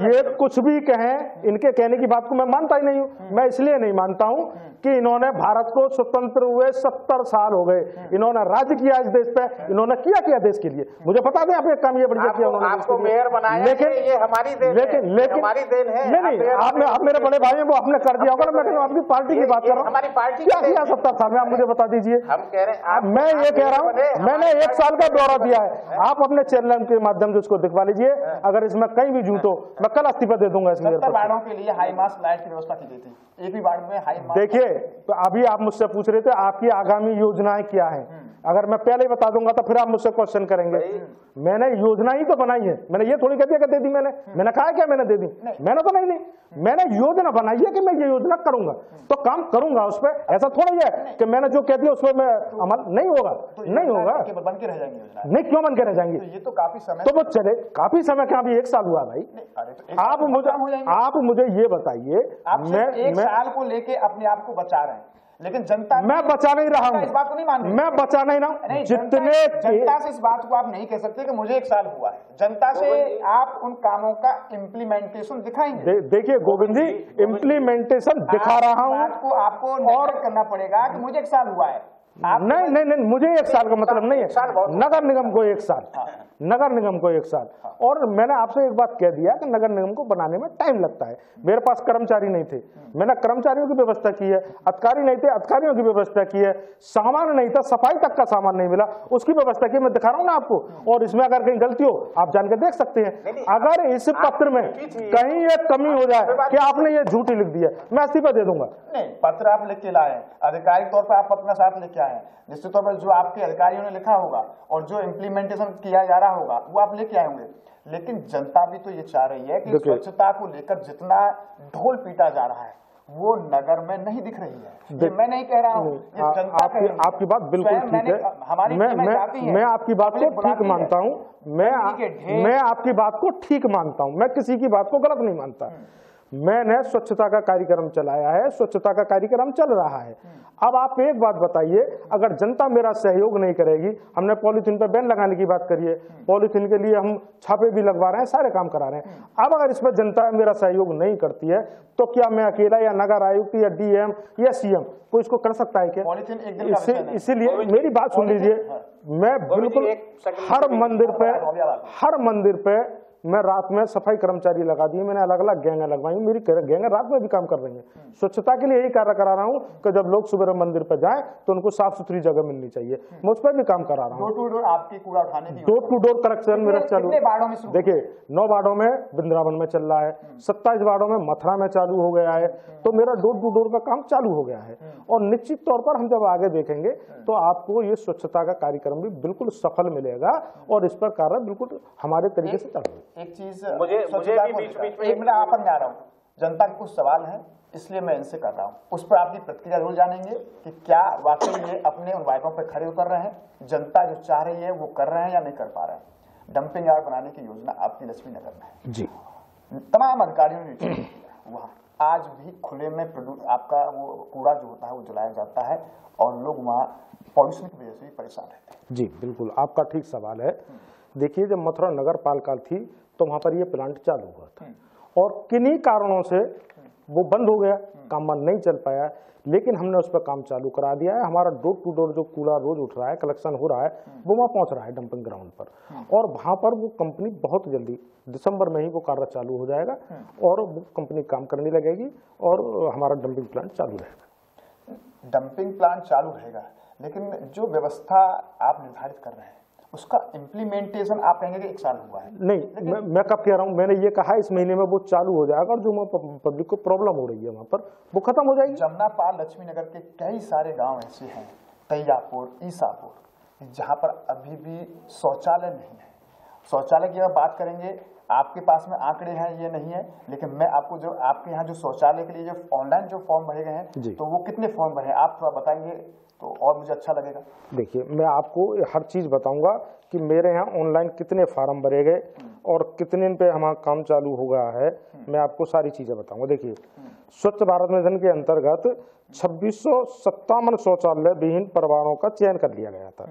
ये कुछ भी कहें, इनके कहने की बात को मैं मानता ही नहीं हूं। मैं इसलिए नहीं मानता हूं कि इन्होंने भारत को स्वतंत्र हुए 70 साल हो गए, इन्होंने राज्य किया इस देश पे, इन्होंने किया देश के लिए। मुझे बता दें आप एक काम ये बढ़िया किया उन्होंने, लेकिन ये हमारी देन है, हमारी देन है। नहीं, आप मेरे बड़े भाई हैं, वो आपने कर दिया होगा। मैं आपकी पार्टी की बात कर रहा हूँ, हमारी पार्टी क्या किया 70 साल में, आप मुझे बता दीजिए। हम कह रहे हैं, मैं ये कह रहा हूँ, मैंने 1 साल का दौरा दिया है, आप अपने चैनल के माध्यम से उसको दिखवा लीजिए। अगर इसमें कहीं भी जूतो, मैं कल इस्तीफा दे दूंगा। इसमें वार्डों के लिए हाई मास्ट लाइट की व्यवस्था की गई थी, एक भी वार्ड में हाई मास्ट। देखिए, तो अभी आप मुझसे पूछ रहे थे आपकी आगामी योजनाएं क्या है, अगर मैं पहले ही बता दूंगा तो फिर आप मुझसे क्वेश्चन करेंगे। मैंने योजना ही तो बनाई है, मैंने ये थोड़ी कह दिया कि दे दी मैंने कहा क्या मैंने दे दी, मैंने तो नहीं, मैंने योजना बनाई है कि मैं ये योजना करूंगा तो काम करूंगा उस पर। ऐसा थोड़ा ही है कि मैंने जो कह दिया उस पर मैं अमल नहीं होगा, नहीं होगा। बन के रह जाएंगी योजना? नहीं, क्यों बन के रह जाएंगी? ये तो काफी समय, तो वो चले काफी समय क्या, अभी 1 साल हुआ भाई। आप मुझे ये बताइए, मैं 1 साल को लेके अपने आप को बचा रहे हैं, लेकिन जनता, मैं बचा नहीं रहा हूं, इस बात को नहीं मान रही, मैं बचा नहीं रहा हूं। जितने जनता से इस बात को आप नहीं कह सकते कि मुझे 1 साल हुआ है, जनता से आप उन कामों का इम्प्लीमेंटेशन दिखाएंगे। देखिए गोविंद जी, इम्प्लीमेंटेशन दिखा रहा हूं, आपको और करना पड़ेगा कि मुझे 1 साल हुआ है। नहीं, मुझे 1 साल का मतलब नहीं है, नगर निगम को 1 साल, नगर निगम को 1 साल। और मैंने आपसे एक बात कह दिया कि नगर निगम को बनाने में टाइम लगता है। मेरे पास कर्मचारी नहीं थे, मैंने कर्मचारियों की व्यवस्था की है, अधिकारी नहीं थे, अधिकारियों की व्यवस्था की है, सामान नहीं था, सफाई तक का सामान नहीं मिला, उसकी व्यवस्था की, मैं दिखा रहा हूं ना आपको। और इसमें अगर कहीं गलती हो आप जान के देख सकते हैं। अगर इस पत्र में कहीं एक कमी हो जाए कि आपने ये झूठी लिख दिया, मैं इस्तीफा दे दूंगा। नहीं, पत्र आप लिख के लाए, आधिकारिक तौर पर आप अपना साथ लेके आए, निश्चित तौर पर जो आपके अधिकारियों ने लिखा होगा और जो इम्प्लीमेंटेशन किया जा रहा होगा वो आप लेके आए होंगे। लेकिन जनता भी तो ये चाह रही है कि स्वच्छता को लेकर जितना ढोल पीटा जा रहा है वो नगर में नहीं दिख रही है। ये मैं नहीं कह रहा हूँ, आपकी बात बिल्कुल ठीक है, मैं आपकी बात को ठीक मानता हूँ, मैं आपकी बात को ठीक मानता हूँ, मैं किसी की बात को गलत नहीं मानता। मैंने स्वच्छता का कार्यक्रम चलाया है, स्वच्छता का कार्यक्रम चल रहा है। अब आप एक बात बताइए, अगर जनता मेरा सहयोग नहीं करेगी, हमने पॉलीथीन पर बैन लगाने की बात करी है, पॉलीथीन के लिए हम छापे भी लगवा रहे हैं, सारे काम करा रहे हैं। अब अगर इसमें जनता मेरा सहयोग नहीं करती है तो क्या मैं अकेला या नगर आयुक्त या डीएम या सीएम कोई इसको कर सकता है क्या? इसीलिए मेरी बात सुन लीजिए, मैं बिल्कुल हर मंदिर पे मैं रात में सफाई कर्मचारी लगा दिए, मैंने अलग अलग गैंग लगवाई, मेरी गैंग रात में भी काम कर रही है। स्वच्छता के लिए यही कार्य करा रहा हूँ कि जब लोग सुबह मंदिर पर जाएं तो उनको साफ सुथरी जगह मिलनी चाहिए, मैं उस पर भी काम करा रहा हूँ। डोर टू डोर आपकी कूड़ा उठाने की, डोर टू डोर कलेक्शन मेरा चालू। देखिए 9 वार्डों में वृंदावन में चल रहा है, 27 वार्डों में मथुरा में चालू हो गया है, तो मेरा डोर टू डोर का काम चालू हो गया है। और निश्चित तौर पर हम जब आगे देखेंगे तो आपको ये स्वच्छता का कार्यक्रम भी बिल्कुल सफल मिलेगा और इस पर कार्य बिल्कुल हमारे तरीके से चलेगा। एक चीज मुझे भी बीच में एक मिनट आप में आ रहा हूँ, जनता के कुछ सवाल हैं इसलिए मैं इनसे कर रहा हूँ, उस पर आपकी प्रतिक्रिया जरूर जानेंगे कि क्या वाकई ये अपने उन वायदों पर खड़े उतर रहे हैं, जनता जो चाह रही है वो कर रहे हैं या नहीं कर पा रहे हैं। डंपिंग यार्ड बनाने की योजना आपकी लक्ष्मी नगर में है जी, तमाम अधिकारियों ने वहाँ आज भी खुले में आपका वो कूड़ा जो होता है वो जलाया जाता है और लोग वहाँ पॉल्यूशन की वजह से भी परेशान रहते हैं। जी बिल्कुल, आपका ठीक सवाल है। देखिए जब मथुरा नगर पालिका थी तो वहां पर ये प्लांट चालू हुआ था और किन्हीं कारणों से वो बंद हो गया, काम नहीं चल पाया, लेकिन हमने उस पर काम चालू करा दिया है। हमारा डोर टू डोर जो कूड़ा रोज उठ रहा है, कलेक्शन हो रहा है, वो वहाँ पहुंच रहा है डंपिंग ग्राउंड पर, और वहां पर वो कंपनी बहुत जल्दी दिसंबर में ही वो कार्य चालू हो जाएगा और वो कंपनी काम करने लगेगी और हमारा डंपिंग प्लांट चालू रहेगा। डंपिंग प्लांट चालू रहेगा, लेकिन जो व्यवस्था आप निर्धारित कर रहे हैं उसका इम्प्लीमेंटेशन आप कहेंगे कि 1 साल हुआ है? नहीं, मैं कब कह रहा हूँ, मैंने ये कहा इस महीने में वो चालू हो जाएगा और जो पब्लिक को प्रॉब्लम हो रही है वहां पर वो खत्म हो जाएगी। जमुनापाल लक्ष्मी नगर के कई सारे गांव ऐसे हैं, तैयापुर, ईसापुर, जहां पर अभी भी शौचालय नहीं है, शौचालय की अगर बात करेंगे, आपके पास में आंकड़े हैं ये नहीं है, लेकिन मैं आपको जो आपके यहाँ जो शौचालय के लिए जो ऑनलाइन जो फॉर्म भरे गए हैं, तो वो कितने फॉर्म भरे, आप थोड़ा बताएंगे तो और मुझे अच्छा लगेगा। देखिए, मैं आपको हर चीज बताऊंगा कि मेरे यहाँ ऑनलाइन कितने फार्म भरे गए और कितने पे हमारा काम चालू हो गया है, मैं आपको सारी चीजें बताऊंगा। देखिए, स्वच्छ भारत मिशन के अंतर्गत 2657 शौचालय विहीन परिवारों का चयन कर लिया गया था।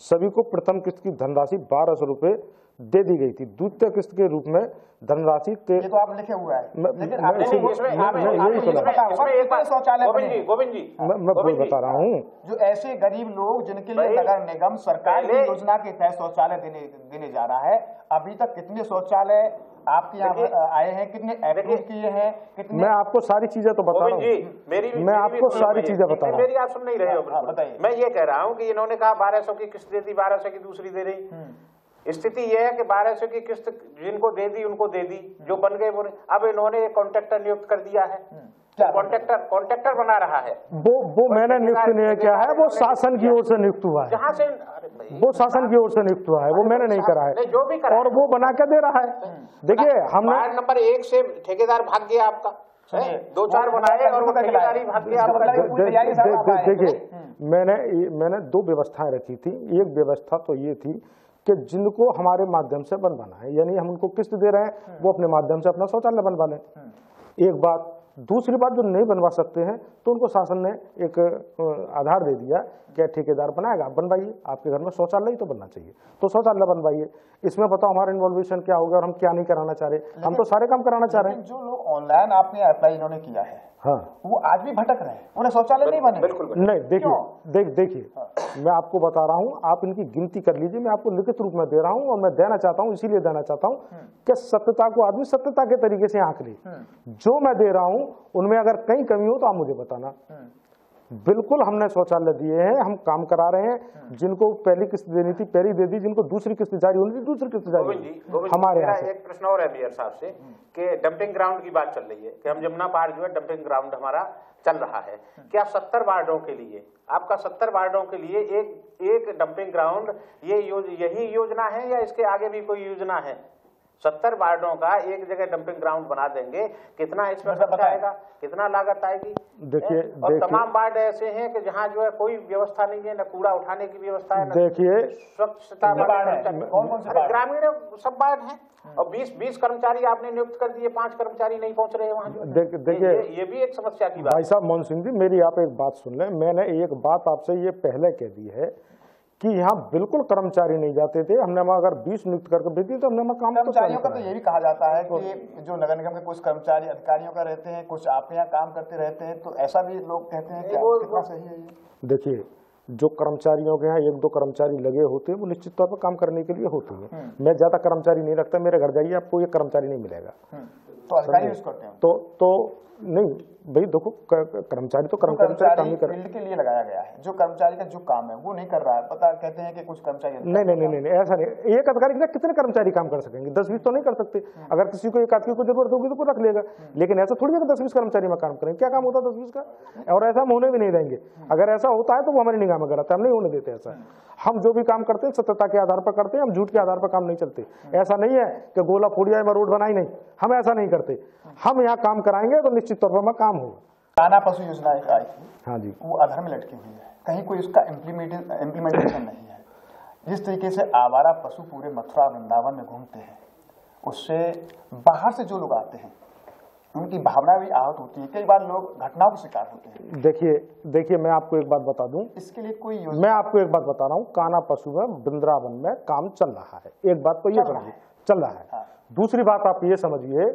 सभी को प्रथम किस्त की धनराशि 1200 रुपए दे दी गई थी। द्वितीय किस्त के रूप में धनराशि ये तो आप लिखे हुआ है, लेकिन गोविंद जी, मैं बता रहा हूँ, जो ऐसे गरीब लोग जिनके लिए नगर निगम सरकार की योजना के तहत शौचालय देने जा रहा है, अभी तक कितने शौचालय आपके यहाँ आए हैं, कितने अप्रूव किए हैं, कितने? मैं आपको सारी चीजें तो बता रहा हूँ, मैं आपको सारी चीजें बता रहा हूँ। मेरी आप सुन नहीं रहे हो, बताइए। मैं ये कह रहा हूँ कि इन्होंने कहा 1200 की किस्त दे दी, 1200 की दूसरी दे रही। स्थिति यह है कि 1200 की किस्त जिनको दे दी उनको दे दी, जो बन गए वो नहीं। अब इन्होंने कॉन्ट्रैक्टर नियुक्त कर दिया है, कॉन्ट्रैक्टर बना रहा है। वो मैंने नियुक्त नहीं किया है, वो शासन की ओर से नियुक्त हुआ है। जहाँ से वो शासन की ओर से नियुक्त हुआ है, वो मैंने नहीं करा है, जो भी करा और वो बना के दे रहा है। देखिए, हमने वार्ड नंबर 1 से ठेकेदार भाग गया आपका, 2-4 बनाए और वो ठेकेदारी भाग गया। देखिए, मैंने 2 व्यवस्थाएं रखी थी। एक व्यवस्था तो ये थी कि जिनको हमारे माध्यम से बनवाना है, यानी हम उनको किस्त दे रहे हैं, वो अपने माध्यम से अपना शौचालय बनवा लें। एक बात। दूसरी बात, जो नहीं बनवा सकते हैं तो उनको शासन ने एक आधार दे दिया कि ठेकेदार बनाएगा, आप बनवाइए, आपके घर में शौचालय ही तो बनना चाहिए, तो शौचालय बनवाइए। इसमें बताओ हमारा इन्वॉल्वेशन क्या होगा और हम क्या नहीं कराना चाह रहे। हम तो सारे काम कराना चाह रहे हैं। जो लोग ऑनलाइन आपने अप्लाई इन्होंने किया है, हाँ, वो आज भी भटक रहे हैं, उन्हें शौचालय नहीं बने। बिल्कुल नहीं। देखिए, मैं आपको बता रहा हूँ, आप इनकी गिनती कर लीजिए, मैं आपको लिखित रूप में दे रहा हूँ, और मैं देना चाहता हूँ, इसीलिए देना चाहता हूँ कि सत्यता को आदमी सत्यता के तरीके से आंक ले। जो मैं दे रहा हूँ उनमें अगर कहीं कमी हो तो आप मुझे बताना। बिल्कुल हमने शौचालय दिए हैं, हम काम करा रहे हैं। जिनको पहली किस्त देनी थी पहली दे दी, जिनको दूसरी किस्त जारी होनी थी दूसरी किस्त जारी। हमारे यहाँ एक प्रश्न और है मेयर साहब से कि डंपिंग ग्राउंड की बात चल रही है कि हम जमुना पार जो है डंपिंग ग्राउंड हमारा चल रहा है। क्या 70 वार्डों के लिए, आपका 70 वार्डों के लिए एक डंपिंग ग्राउंड यही योजना है या इसके आगे भी कोई योजना है? 70 वार्डों का एक जगह डंपिंग ग्राउंड बना देंगे, कितना इसमें खर्चा आएगा, कितना लागत आएगी? देखिए, और तमाम वार्ड ऐसे हैं कि जहाँ जो है कोई व्यवस्था नहीं है, न कूड़ा उठाने की व्यवस्था है, देखिए स्वच्छता ग्रामीण सब वार्ड हैं, और 20 कर्मचारी आपने नियुक्त कर दिए, 5 कर्मचारी नहीं पहुंच रहे वहाँ। देखिए, ये भी एक समस्या की बात। भाई साहब मोहन सिंह जी, मेरी आप एक बात सुन लें। मैंने एक बात आपसे ये पहले कह दी है कि यहाँ बिल्कुल कर्मचारी नहीं जाते थे। हमने अगर 20 नियुक्त करके भेज दी तो हमने काम। कर्मचारियों का तो ये भी कहा जाता है कि जो नगर निगम के कुछ कर्मचारी अधिकारियों का रहते हैं, कुछ आपके यहाँ काम करते रहते हैं, तो ऐसा भी लोग कहते हैं। क्या कितना सही है ये? देखिए, जो कर्मचारियों के यहाँ 1-2 कर्मचारी लगे होते हैं वो निश्चित तौर पर काम करने के लिए होते हैं। मैं ज्यादा कर्मचारी नहीं रखता, मेरे घर जाइए आपको एक कर्मचारी नहीं मिलेगा। तो अधिकारी यूज करते हैं तो नहीं भाई, देखो कर्मचारी तो कर्मचारी फील्ड के लिए लगाया गया है। जो कर्मचारी का जो काम है वो नहीं कर रहा है, पता कहते हैं कि कुछ कर्मचारी नहीं, ऐसा नहीं। एक अधिकारी के कितने कर्मचारी काम कर सकेंगे? 10-20 तो नहीं कर सकते। अगर किसी को एक आदमी को जरूरत होगी तो वो रख लेगा, लेकिन ऐसा थोड़ी है कि 10-20 कर्मचारी में काम करेंगे। क्या काम होता है 10-20 का? और ऐसा हम होने भी नहीं देंगे। अगर ऐसा होता है तो वो हमारी निगाह में गलत है, हम नहीं होने देते ऐसा। हम जो भी काम करते हैं सत्यता के आधार पर करते हैं, हम झूठ के आधार पर काम नहीं चलते। ऐसा नहीं है कि गोला फोड़िया में रोड बनाई नहीं, हम ऐसा नहीं करते। हम यहाँ काम कराएंगे तो निश्चित तौर पर काम होगा। काना पशु योजना एक आई थी, हाँ जी, वो अधर में लटकी हुई है, कहीं कोई उसका इम्प्लीमेंटेशन नहीं है। जिस तरीके से आवारा पशु पूरे मथुरा वृंदावन में घूमते हैं, उससे बाहर से जो लोग आते हैं उनकी भावना भी आहत होती है। कई बार लोग घटनाओं के शिकार होते हैं। देखिए, मैं आपको एक बात बता दूं, इसके लिए कोई योजना? मैं आपको एक बात बता रहा हूँ, काना पशु में वृंदावन में काम चल रहा है। एक बात तो ये समझिए, चल रहा है। हाँ। दूसरी बात आप ये समझिए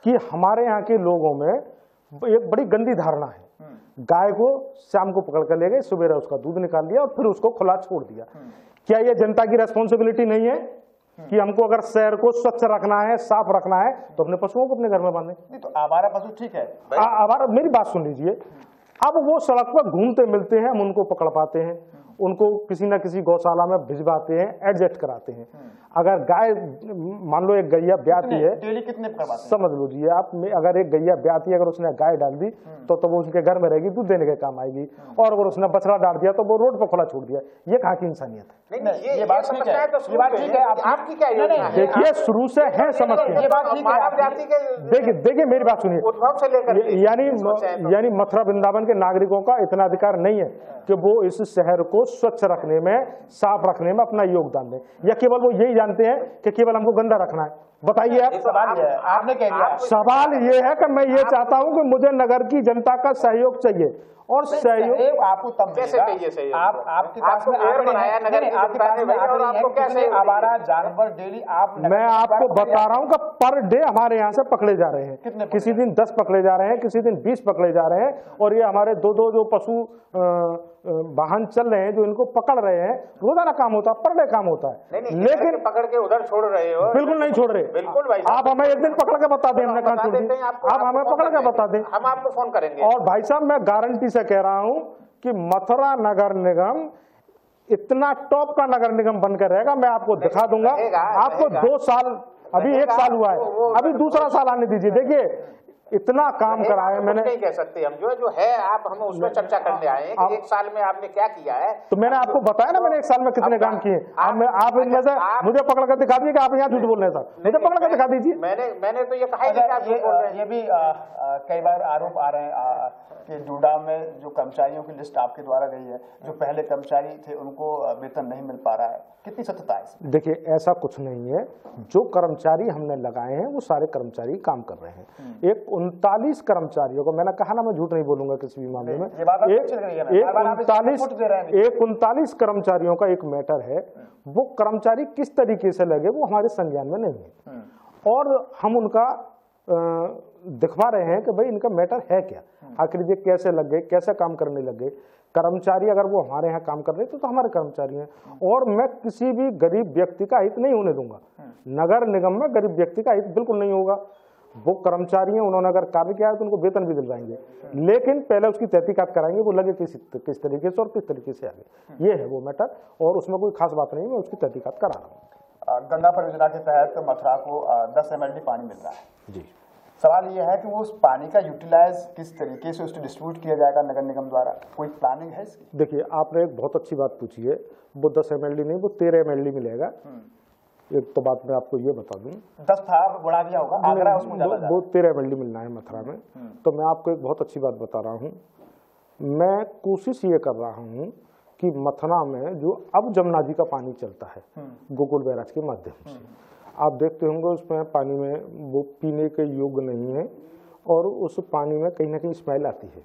कि हमारे यहाँ के लोगों में एक बड़ी गंदी धारणा है। गाय को शाम को पकड़ कर ले गए, सुबह उसका दूध निकाल लिया और फिर उसको खुला छोड़ दिया। क्या ये जनता की रेस्पॉन्सिबिलिटी नहीं है कि हमको अगर शहर को स्वच्छ रखना है, साफ रखना है, तो अपने पशुओं को अपने घर में बांधे? नहीं तो आवारा पशु ठीक है, आवारा, मेरी बात सुन लीजिए। अब वो सड़क पर घूमते मिलते हैं, हम उनको पकड़ पाते हैं, उनको किसी ना किसी गौशाला में भिजवाते हैं, एडजस्ट कराते हैं। अगर गाय मान लो एक गैया ब्याती है, डेली कितने करवाते हैं? समझ लीजिए आप, अगर एक गैया ब्याती है, अगर उसने गाय डाल दी तो वो उसके घर में रहेगी, दूध देने के काम आएगी। और अगर उसने बछड़ा डाल दिया तो वो रोड पर खुला छोड़ दिया। ये कहाँ की इंसानियत है? ये बात ठीक है, ये बात ठीक है। आपकी क्या योजना है? देखिए शुरू से है समस्या। देखिए मेरी बात सुनिए, उद्भव से लेकर यानी मथुरा वृंदावन के नागरिकों का इतना अधिकार नहीं है कि वो इस शहर को स्वच्छ रखने में, साफ रखने में अपना योगदान दें, या केवल वो यही जानते हैं कि केवल हमको गंदा रखना है। बताइए आप। सवाल ये है, आपने कह दिया। सवाल ये है कि मैं ये चाहता हूं कि मुझे नगर की जनता का सहयोग चाहिए, और सहयोग आपको तब कैसे चाहिए? सहयोग आपके पास में बनाया नगर की जनता ने, और आपको कैसे आवारा जानवर डेली आप? मैं आपको बता रहा हूं कि पर डे हमारे यहाँ से पकड़े जा रहे हैं। किसी दिन 10 पकड़े जा रहे हैं, किसी दिन 20 पकड़े जा रहे हैं, और ये हमारे दो जो पशु वाहन चल रहे हैं जो इनको पकड़ रहे हैं, रोजाना काम होता है, पर डे काम होता है। लेकिन पकड़ के उधर छोड़ रहे हो? बिल्कुल नहीं छोड़ रहे। बिल्कुल भाई, आप हमें एक दिन पकड़ के बता दें, हमने कहा छोड़ दी, आप हमें पकड़ के बता दें, हम आपको फोन करेंगे। और भाई साहब मैं गारंटी से कह रहा हूं कि मथुरा नगर निगम इतना टॉप का नगर निगम बनकर रहेगा। मैं आपको दिखा दूंगा। आपको 2 साल, अभी 1 साल हुआ है, अभी दूसरा साल आने दीजिए। देखिए इतना काम करा है मैंने। नहीं कह सकते हम, जो है आप हमें उसमें चर्चा करने आए हैं कि 1 साल में आपने क्या किया है। तो मैंने आपको बताया ना, मैंने 1 साल में कितने काम किए। आप इनमें से मुझे पकड़ कर दिखा दिए कि आप यहाँ झूठ बोल रहे हैं साहब, मुझे पकड़ कर दिखा दीजिए। मैंने तो ये कहा कि आप झूठ बोल रहे हैं। ये भी कई बार आरोप आ रहे हैं कि डूडा में जो कर्मचारियों की लिस्ट आपके द्वारा गई है, जो पहले कर्मचारी थे उनको वेतन नहीं मिल पा रहा है, कितनी सत्यता है इसमें? देखिए ऐसा कुछ नहीं है। जो कर्मचारी हमने लगाए हैं वो सारे कर्मचारी काम कर रहे हैं। एक 39 कर्मचारियों को, मैंने कहा ना मैं झूठ नहीं बोलूंगा किसी भी मामले में, एक 39 कर्मचारियों का एक मैटर है। वो कर्मचारी किस तरीके से लगे वो हमारे संज्ञान में नहीं है, और हम उनका दिखवा रहे हैं कि भाई इनका मैटर है क्या, आखिर ये कैसे लग गए, कैसे काम करने लग गए। कर्मचारी अगर वो हमारे यहाँ काम कर रहे तो हमारे कर्मचारी हैं, और मैं किसी भी गरीब व्यक्ति का हित नहीं होने दूंगा। नगर निगम में गरीब व्यक्ति का हित बिल्कुल नहीं होगा। वो कर्मचारी हैं, उन्होंने अगर कार्य किया है तो उनको वेतन भी दिलवाएंगे, लेकिन पहले उसकी तहकीकात कराएंगे, वो लगे किस तरीके से और किस तरीके से आगे। ये है वो मैटर, और उसमें कोई खास बात नहीं, मैं उसकी तहकीकात करा रहा हूँ। गंगा परियोजना के तहत मथुरा को 10 MLD पानी मिल रहा है जी। सवाल यह है कि वो उस पानी का यूटिलाइज किस तरीके से उसको डिस्ट्रीब्यूट किया जाएगा नगर निगम द्वारा, कोई प्लानिंग है इसकी? देखिए आपने एक बहुत अच्छी बात पूछी है। वो 10 MLD नहीं, वो 13 MLD मिलेगा। एक तो बात मैं आपको ये बता दूं, 10 था बढ़ा दिया होगा, आगरा उसमें वो 13 MLD मिलना है मथुरा में। तो मैं आपको एक बहुत अच्छी बात बता रहा हूँ। मैं कोशिश ये कर रहा हूँ कि मथुरा में जो अब जमुना जी का पानी चलता है गोकुल बैराज के माध्यम से, आप देखते होंगे उसमें पानी में वो पीने के योग्य नहीं है, और उस पानी में कहीं ना कहीं स्मेल आती है।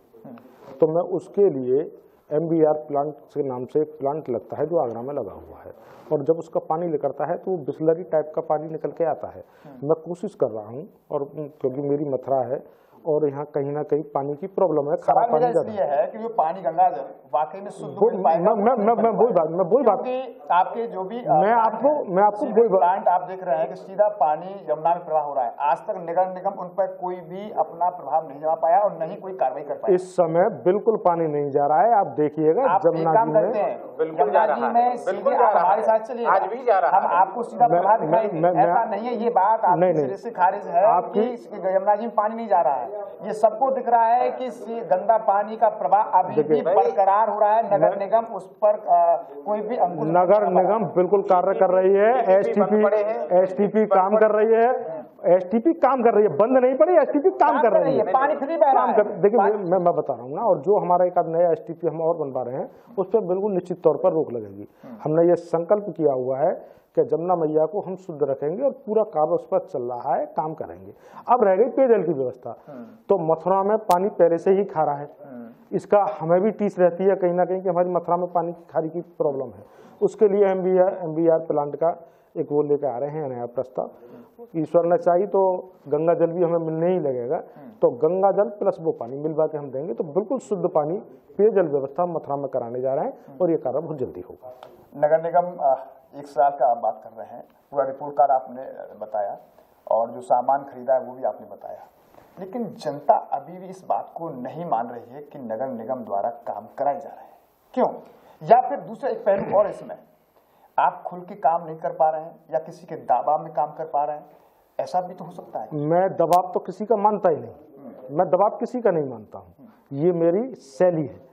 तो मैं उसके लिए MBR प्लांट के नाम से एक प्लांट लगता है जो आगरा में लगा हुआ है, और जब उसका पानी निकलता है तो वो बिस्लरी टाइप का पानी निकल के आता है। मैं कोशिश कर रहा हूँ, और क्योंकि मेरी मथुरा है और यहाँ कहीं ना कहीं पानी की प्रॉब्लम है, खारा पानी इसलिए है कि वो पानी गंगा जल वाकई में शुद्ध मिल पाएगा। मैं वही बात आपके जो भी मैं आपको प्लांट आप देख रहे हैं कि सीधा पानी यमुना में प्रवाह हो रहा है। आज तक नगर निगम उन पर कोई भी अपना प्रभाव नहीं जमा पाया और नहीं कोई कार्रवाई कर पाया। इस समय बिल्कुल पानी नहीं जा रहा है। आप देखिएगा जमुना जी में बिल्कुल जा रहा है, बिल्कुल जा रहा है, हमारे साथ चलिए, आज भी जा रहा है। हम आपको सीधा प्रभाव दिखाएंगे, ऐसा नहीं है। ये बात आपके सिरे से खारिज है कि यमुना जी में पानी नहीं जा रहा है। ये सबको दिख रहा है कि गंदा पानी का प्रभाव अभी भी बरकरार हो रहा है। नगर निगम उस पर कोई भी अंकुश, नगर निगम बिल्कुल कार्य कर रही है। STP काम कर रही है, STP काम कर रही है, बंद नहीं पड़ी, STP काम कर रही है। पानी फ्री बह रहा है। देखिए मैं बता रहा हूँ ना, और जो हमारा एक नया STP हम और बनवा रहे हैं उस पर बिल्कुल निश्चित तौर पर रोक लगेगी। हमने ये संकल्प किया हुआ है कि जमुना मैया को हम शुद्ध रखेंगे, और पूरा कार्य उस पर चल रहा है, काम करेंगे। अब रह गई पेयजल की व्यवस्था, तो मथुरा में पानी पहले से ही खारा है। इसका हमें भी टीस रहती है कहीं ना कहीं कि हमारी मथुरा में पानी की खारी की प्रॉब्लम है। उसके लिए MBR प्लांट का एक वो लेकर आ रहे हैं नया प्रस्ताव। ईश्वर ने चाहिए तो गंगा जल भी हमें मिलने ही लगेगा, तो गंगा जल प्लस वो पानी मिलवा के हम देंगे, तो बिल्कुल शुद्ध पानी पेयजल व्यवस्था मथुरा में कराने जा रहे हैं, और ये कार्य बहुत जल्दी होगा। नगर निगम 1 साल का आप बात कर रहे हैं, पूरा रिपोर्ट कार्ड आपने बताया, और जो सामान खरीदा है वो भी आपने बताया, लेकिन जनता अभी भी इस बात को नहीं मान रही है कि नगर निगम द्वारा काम कराए जा रहे हैं। क्यों? या फिर दूसरा एक पहलू और इसमें, आप खुल के काम नहीं कर पा रहे हैं या किसी के दबाव में काम कर पा रहे हैं, ऐसा भी तो हो सकता है। मैं दबाव तो किसी का मानता ही नहीं, मैं दबाव किसी का नहीं मानता हूँ, ये मेरी शैली है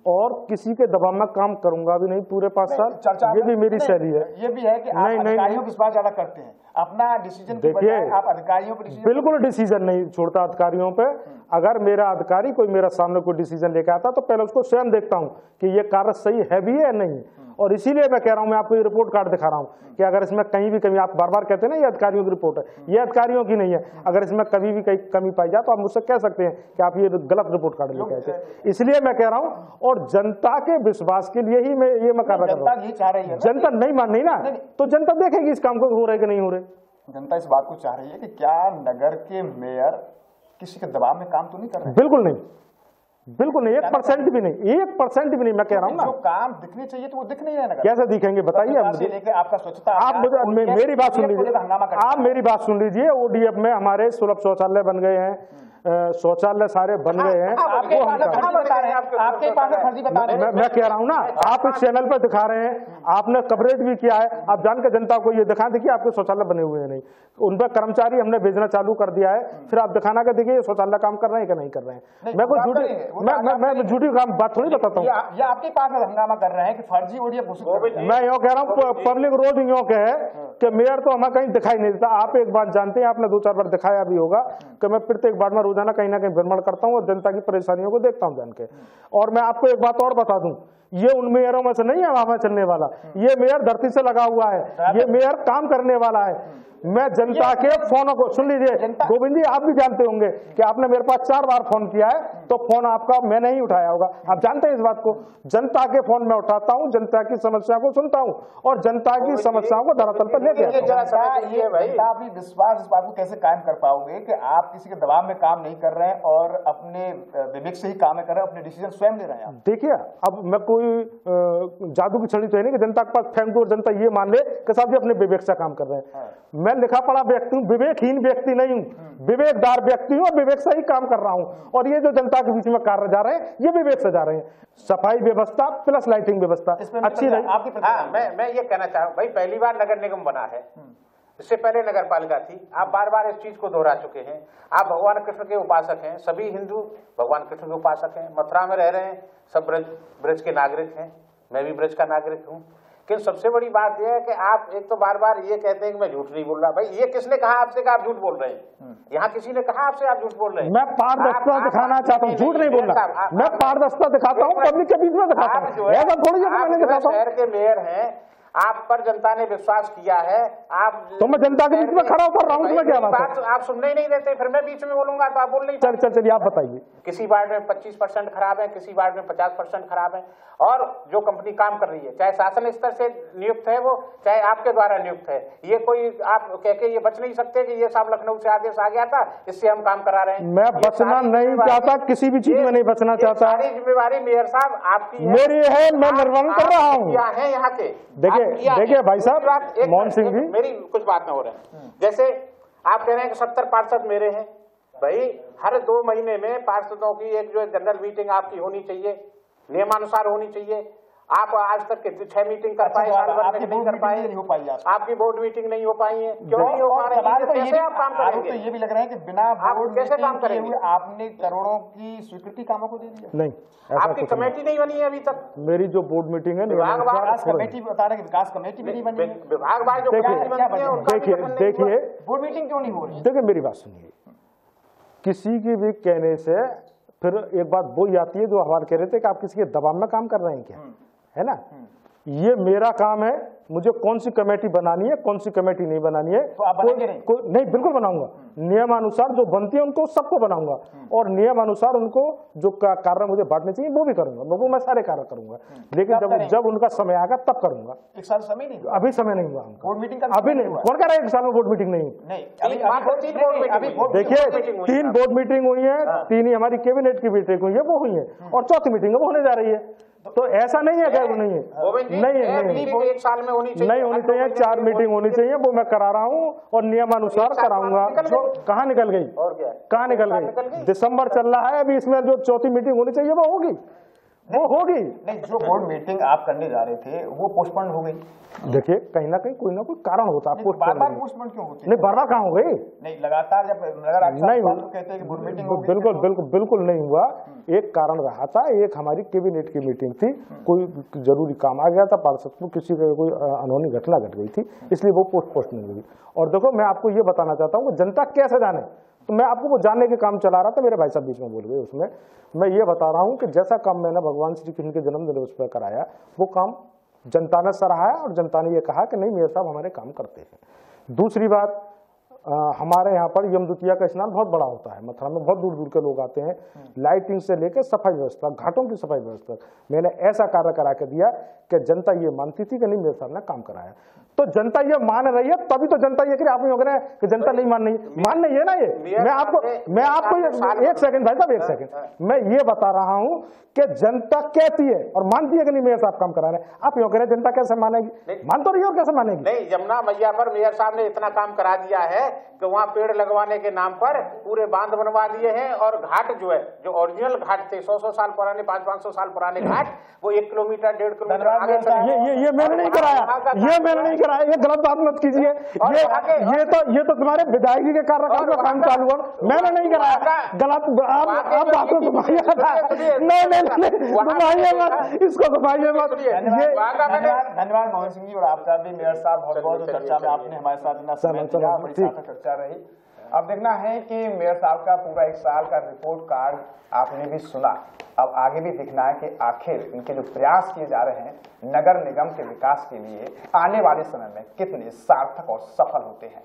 और किसी के दबाव में काम करूंगा भी नहीं पूरे 5 साल, ये भी मेरी शैली है। ये भी है कि आप अधिकारियों की बात ज्यादा करते हैं, अपना डिसीजन देखिए आप अधिकारियों पर बिल्कुल डिसीजन नहीं छोड़ता अधिकारियों पे। अगर मेरा अधिकारी कोई मेरा सामने कोई डिसीजन लेकर आता तो पहले उसको स्वयं देखता हूँ कि ये कार्य सही है भी है या नहीं, और इसीलिए मैं कह रहा हूँ, मैं आपको ये रिपोर्ट कार्ड दिखा रहा हूँ कि अगर इसमें कहीं भी कमी, आप बार बार कहते हैं ना ये अधिकारियों की रिपोर्ट है, ये अधिकारियों की नहीं है, अगर इसमें कभी भी कहीं कमी पाई जाए तो आप मुझसे कह सकते हैं कि आप ये गलत रिपोर्ट कार्ड लेके आए थे। इसलिए मैं कह रहा हूँ, और जनता के विश्वास के लिए ही मैं कर रहा हूँ। जनता नहीं मान रही ना, तो जनता देखेगी इस काम को हो रहा है कि नहीं हो रहे। जनता इस बात को चाह रही है कि क्या नगर के मेयर किसी के दबाव में काम तो नहीं कर रहे? बिल्कुल नहीं, बिल्कुल नहीं, 1% भी नहीं, 1% भी नहीं। मैं कह रहा हूँ ना, जो काम दिखने चाहिए तो वो दिख नहीं रहे। कैसे दिखेंगे बताइए मुझे। आपका स्वच्छता, आप मेरी बात सुन लीजिए, आप मेरी बात सुन लीजिए। ODF में हमारे सुलभ शौचालय बन गए हैं, शौचालय सारे बन गए हैं। मैं कह रहा हूँ ना, आप इस चैनल पर दिखा रहे हैं, आपने कवरेज भी किया है, आप जानकर जनता को ये दिखा देखिए आपके शौचालय बने हुए हैं नहीं, उन पर कर्मचारी हमने भेजना चालू कर दिया है, फिर आप दिखाना का देखिए शौचालय काम कर रहे हैं कि नहीं कर रहे हैं। मैं कोई झूठी बात थोड़ी बताता हूँ। या आपके पास हंगामा कर रहे हैं कि फर्जी ODF घोषित। मैं यूँ कह रहा हूँ, पब्लिक रोज यूँ कहे कि मेयर तो हमें कहीं दिखाई नहीं देता। आप एक बात जानते हैं, आपने 2-4 बार दिखाया भी होगा कि मैं प्रत्येक बार में रोजाना कहीं ना कहीं भ्रमण करता हूँ और जनता की परेशानियों को देखता हूँ जान के। और मैं आपको एक बात और बता दूं, ये उन मेयरों में से नहीं है हवा में चलने वाला, ये मेयर धरती से लगा हुआ है, ये मेयर काम करने वाला है। मैं जनता के फोनों को सुन लीजिए गोविंद जी, आप भी जानते होंगे कि आपने मेरे पास 4 बार फोन किया है, तो फोन आपका मैं नहीं उठाया होगा, आप जानते हैं इस बात को। जनता के फोन में उठाता हूं, जनता की समस्या को सुनता हूं और जनता की समस्याओं को धरातल पर लेके आता हूं। आप विश्वास इस बात को कैसे कायम कर पाओगे कि आप किसी के दबाव में काम नहीं कर रहे हैं और अपने विवेक से ही काम कर रहे हैं, अपने डिसीजन स्वयं ले रहे हैं? देखिए, अब मैं कोई जादू की छड़ी तो है नहीं कि जनता के पास फेंक दो और जनता ये मान ले कि साहब जी अपने विवेक से काम कर रहे हैं। मैं लिखा पढ़ा व्यक्ति हूँ, विवेकहीन व्यक्ति नहीं हूँ, विवेकदार व्यक्ति हूँ और विवेक से ही काम कर रहा हूँ। और ये जो जनता के बीच में कार्य जा रहे हैं, ये विवेक से जा रहे हैं। सफाई व्यवस्था प्लस लाइटिंग व्यवस्था अच्छी रही। मैं ये कहना चाहूँ भाई, पहली बार नगर निगम बना है, इससे पहले नगर पालिका थी। आप बार बार इस चीज को दोहरा चुके हैं। आप भगवान कृष्ण के उपासक हैं, सभी हिंदू भगवान कृष्ण के उपासक हैं, मथुरा में रह रहे हैं, सब ब्रज के नागरिक हैं, मैं भी ब्रज का नागरिक हूँ। लेकिन सबसे बड़ी बात यह है कि आप एक तो बार बार ये कहते हैं कि मैं झूठ नहीं बोल रहा। भाई ये किसने कहा आपसे कि आप झूठ बोल रहे हैं? यहाँ किसी ने कहा आपसे आप झूठ बोल रहे हैं? मैं पारदर्शिता दिखाना चाहता हूँ, झूठ नहीं बोल रहा, मैं पारदर्शिता दिखाता हूँ, पब्लिक के बीच में दिखाता हूँ। ऐसा थोड़ी शहर के मेयर हैं, आप पर जनता ने विश्वास किया है, आप तो मैं जनता के बीच में खड़ा उतर रहा हूँ, तुम्हें क्या बात है? आप सुनने ही नहीं देते, फिर मैं बीच में बोलूंगा तो आप बोल नहीं। चलिए आप बताइए। किसी वार्ड में 25% खराब है, किसी वार्ड में 50% खराब है। और जो कंपनी काम कर रही है, चाहे शासन स्तर से नियुक्त है वो, चाहे आपके द्वारा नियुक्त है, ये कोई आप कह के ये बच नहीं सकते कि ये साहब लखनऊ से आदेश आ गया था इससे हम काम करा रहे हैं। मैं बचना नहीं चाहता, किसी भी चीज में नहीं बचना चाहता। सारी जिम्मेवारी मेयर साहब आपकी है, मेरी है, मैं निर्वहन कर रहा हूँ। है यहाँ के देखिए भाई साहब, मोहन सिंह जी, मेरी कुछ बात न हो रहा है। जैसे आप कह रहे हैं कि 70 पार्षद मेरे हैं, भाई हर 2 महीने में पार्षदों की एक जो जनरल मीटिंग आपकी होनी चाहिए, नियमानुसार होनी चाहिए। आप आज तक 6 मीटिंग कर पाए, साल भर में नहीं कर पाए, आपकी बोर्ड मीटिंग नहीं हो पाई है, क्यों नहीं हो पा रही है? कैसे आप काम करेंगे? तो ये भी लग रहा है कि बिना बोर्ड कैसे काम करेंगे? आपने करोड़ों की स्वीकृति कामों को दे दिया। नहीं, आपकी कमेटी नहीं बनी है अभी तक। मेरी जो बोर्ड मीटिंग है, विकास कमेटी बता रहे, विकास कमेटी भी नहीं बनी, विभागवार जो देखिए बोर्ड मीटिंग क्यों नहीं हो रही? देखिए मेरी बात सुनिए, किसी की भी कहने से फिर एक बात वो ही आती है जो हमारे कह रहे थे कि आप किसी के दबाव में काम कर रहे हैं क्या, है ना? ये मेरा काम है, मुझे कौन सी कमेटी बनानी है, कौन सी कमेटी नहीं बनानी है, तो आप बनाएंगे नहीं, बिल्कुल बनाऊंगा। नियमानुसार जो बनती है उनको सबको बनाऊंगा और नियमानुसार उनको जो कार्य मुझे बांटने चाहिए वो भी करूंगा, वो मैं सारे कार्य करूंगा। लेकिन जब उनका समय आएगा तब करूंगा। एक साल समय नहीं, अभी समय नहीं हुआ बोर्ड मीटिंग का, अभी नहीं। कौन कह रहा है 1 साल में बोर्ड मीटिंग नहीं? देखिए 3 बोर्ड मीटिंग हुई है, 3 ही हमारी कैबिनेट की मीटिंग हुई है, वो हुई है, और 4थी मीटिंग वो होने जा रही है। तो ऐसा नहीं है क्या? नहीं है, नहीं, एक साल में होनी चाहिए, नहीं होनी चाहिए, 4 मीटिंग होनी चाहिए, वो मैं करा रहा हूँ और नियमानुसार कराऊंगा। कहाँ निकल गई? और क्या? कहाँ निकल गई? दिसंबर चल रहा है, अभी इसमें जो 4थी मीटिंग होनी चाहिए वो होगी, वो होगी। नहीं, जो बोर्ड मीटिंग आप करने जा रहे थे वो पोस्टपोन हो गई। देखिए कहीं ना कहीं कोई ना कोई कारण होता है, बार-बार पोस्टपोन क्यों होती है? नहीं बार-बार कहाँ हो गई? नहीं, लगातार जब नगर नहीं तो कहते हैं कि बोर्ड मीटिंग हो गई। बिल्कुल बिल्कुल बिल्कुल नहीं हुआ। एक कारण रहा था, एक हमारी कैबिनेट की मीटिंग थी, कोई जरूरी काम आ गया था पार्षद को, किसी का कोई अनहोनी घटना घट गई थी, इसलिए वो पोस्टपोन नहीं हुई। और देखो मैं आपको ये बताना चाहता हूँ जनता कैसे जाने, तो मैं आपको वो जानने के काम चला रहा था, मेरे भाई साहब बीच में बोल गए। उसमें मैं ये बता रहा हूँ कि जैसा काम मैंने भगवान श्री कृष्ण के जन्मदिन उस पर कराया, वो काम जनता ने सराहा है और जनता ने ये कहा कि नहीं मेयर साहब हमारे काम करते हैं। दूसरी बात, हमारे यहाँ पर यम द्वितीया का स्नान बहुत बड़ा होता है, मथुरा में बहुत दूर दूर के लोग आते हैं, लाइटिंग से लेकर सफाई व्यवस्था, घाटों की सफाई व्यवस्था मैंने ऐसा कार्य करा के दिया कि जनता ये मानती थी कि नहीं मेयर साहब ने काम कराया। तो जनता ये मान रही है, तभी तो जनता ये कह रही आप नहीं कह कि जनता नहीं मान रही है ना। ये मैं आपको एक सेकंड भाई साहब, एक सेकंड, मैं ये बता रहा हूँ कि जनता कहती है और मानती है कि नहीं मेयर साहब काम करा रहे हैं। आप यूँ कह रहे जनता कैसे मानेगी? मान तो रही है और कैसे मानेगी? नहीं, यमुना मैया पर मेयर साहब ने इतना काम करा दिया है कि वहाँ पेड़ लगवाने के नाम पर पूरे बांध बनवा दिए हैं, और घाट जो है, जो ओरिजिनल घाट थे 100-100 साल पुराने, 500-500 साल पुराने घाट, वो 1 किलोमीटर 1.5 किलोमीटर आगे ये मैंने नहीं कराया, ये मैंने नहीं कराया, ये गलत बात मत कीजिए। ये तो तुम्हारे विधायक जी के कार्यकाल का काम चालू है, मैंने नहीं कराया। गलत आप बात को घुमाइए, नहीं घुमाइए मत, इसको घुमाइए मत। धन्यवाद मोहन सिंह जी, और आपका भी मेयर साहब बहुत बहुत चर्चा में आपने हमारे साथ चर्चा रही। अब देखना है कि मेयर साहब का पूरा 1 साल का रिपोर्ट कार्ड आपने भी सुना, अब आगे भी देखना है कि आखिर इनके जो प्रयास किए जा रहे हैं नगर निगम के विकास के लिए आने वाले समय में कितने सार्थक और सफल होते हैं।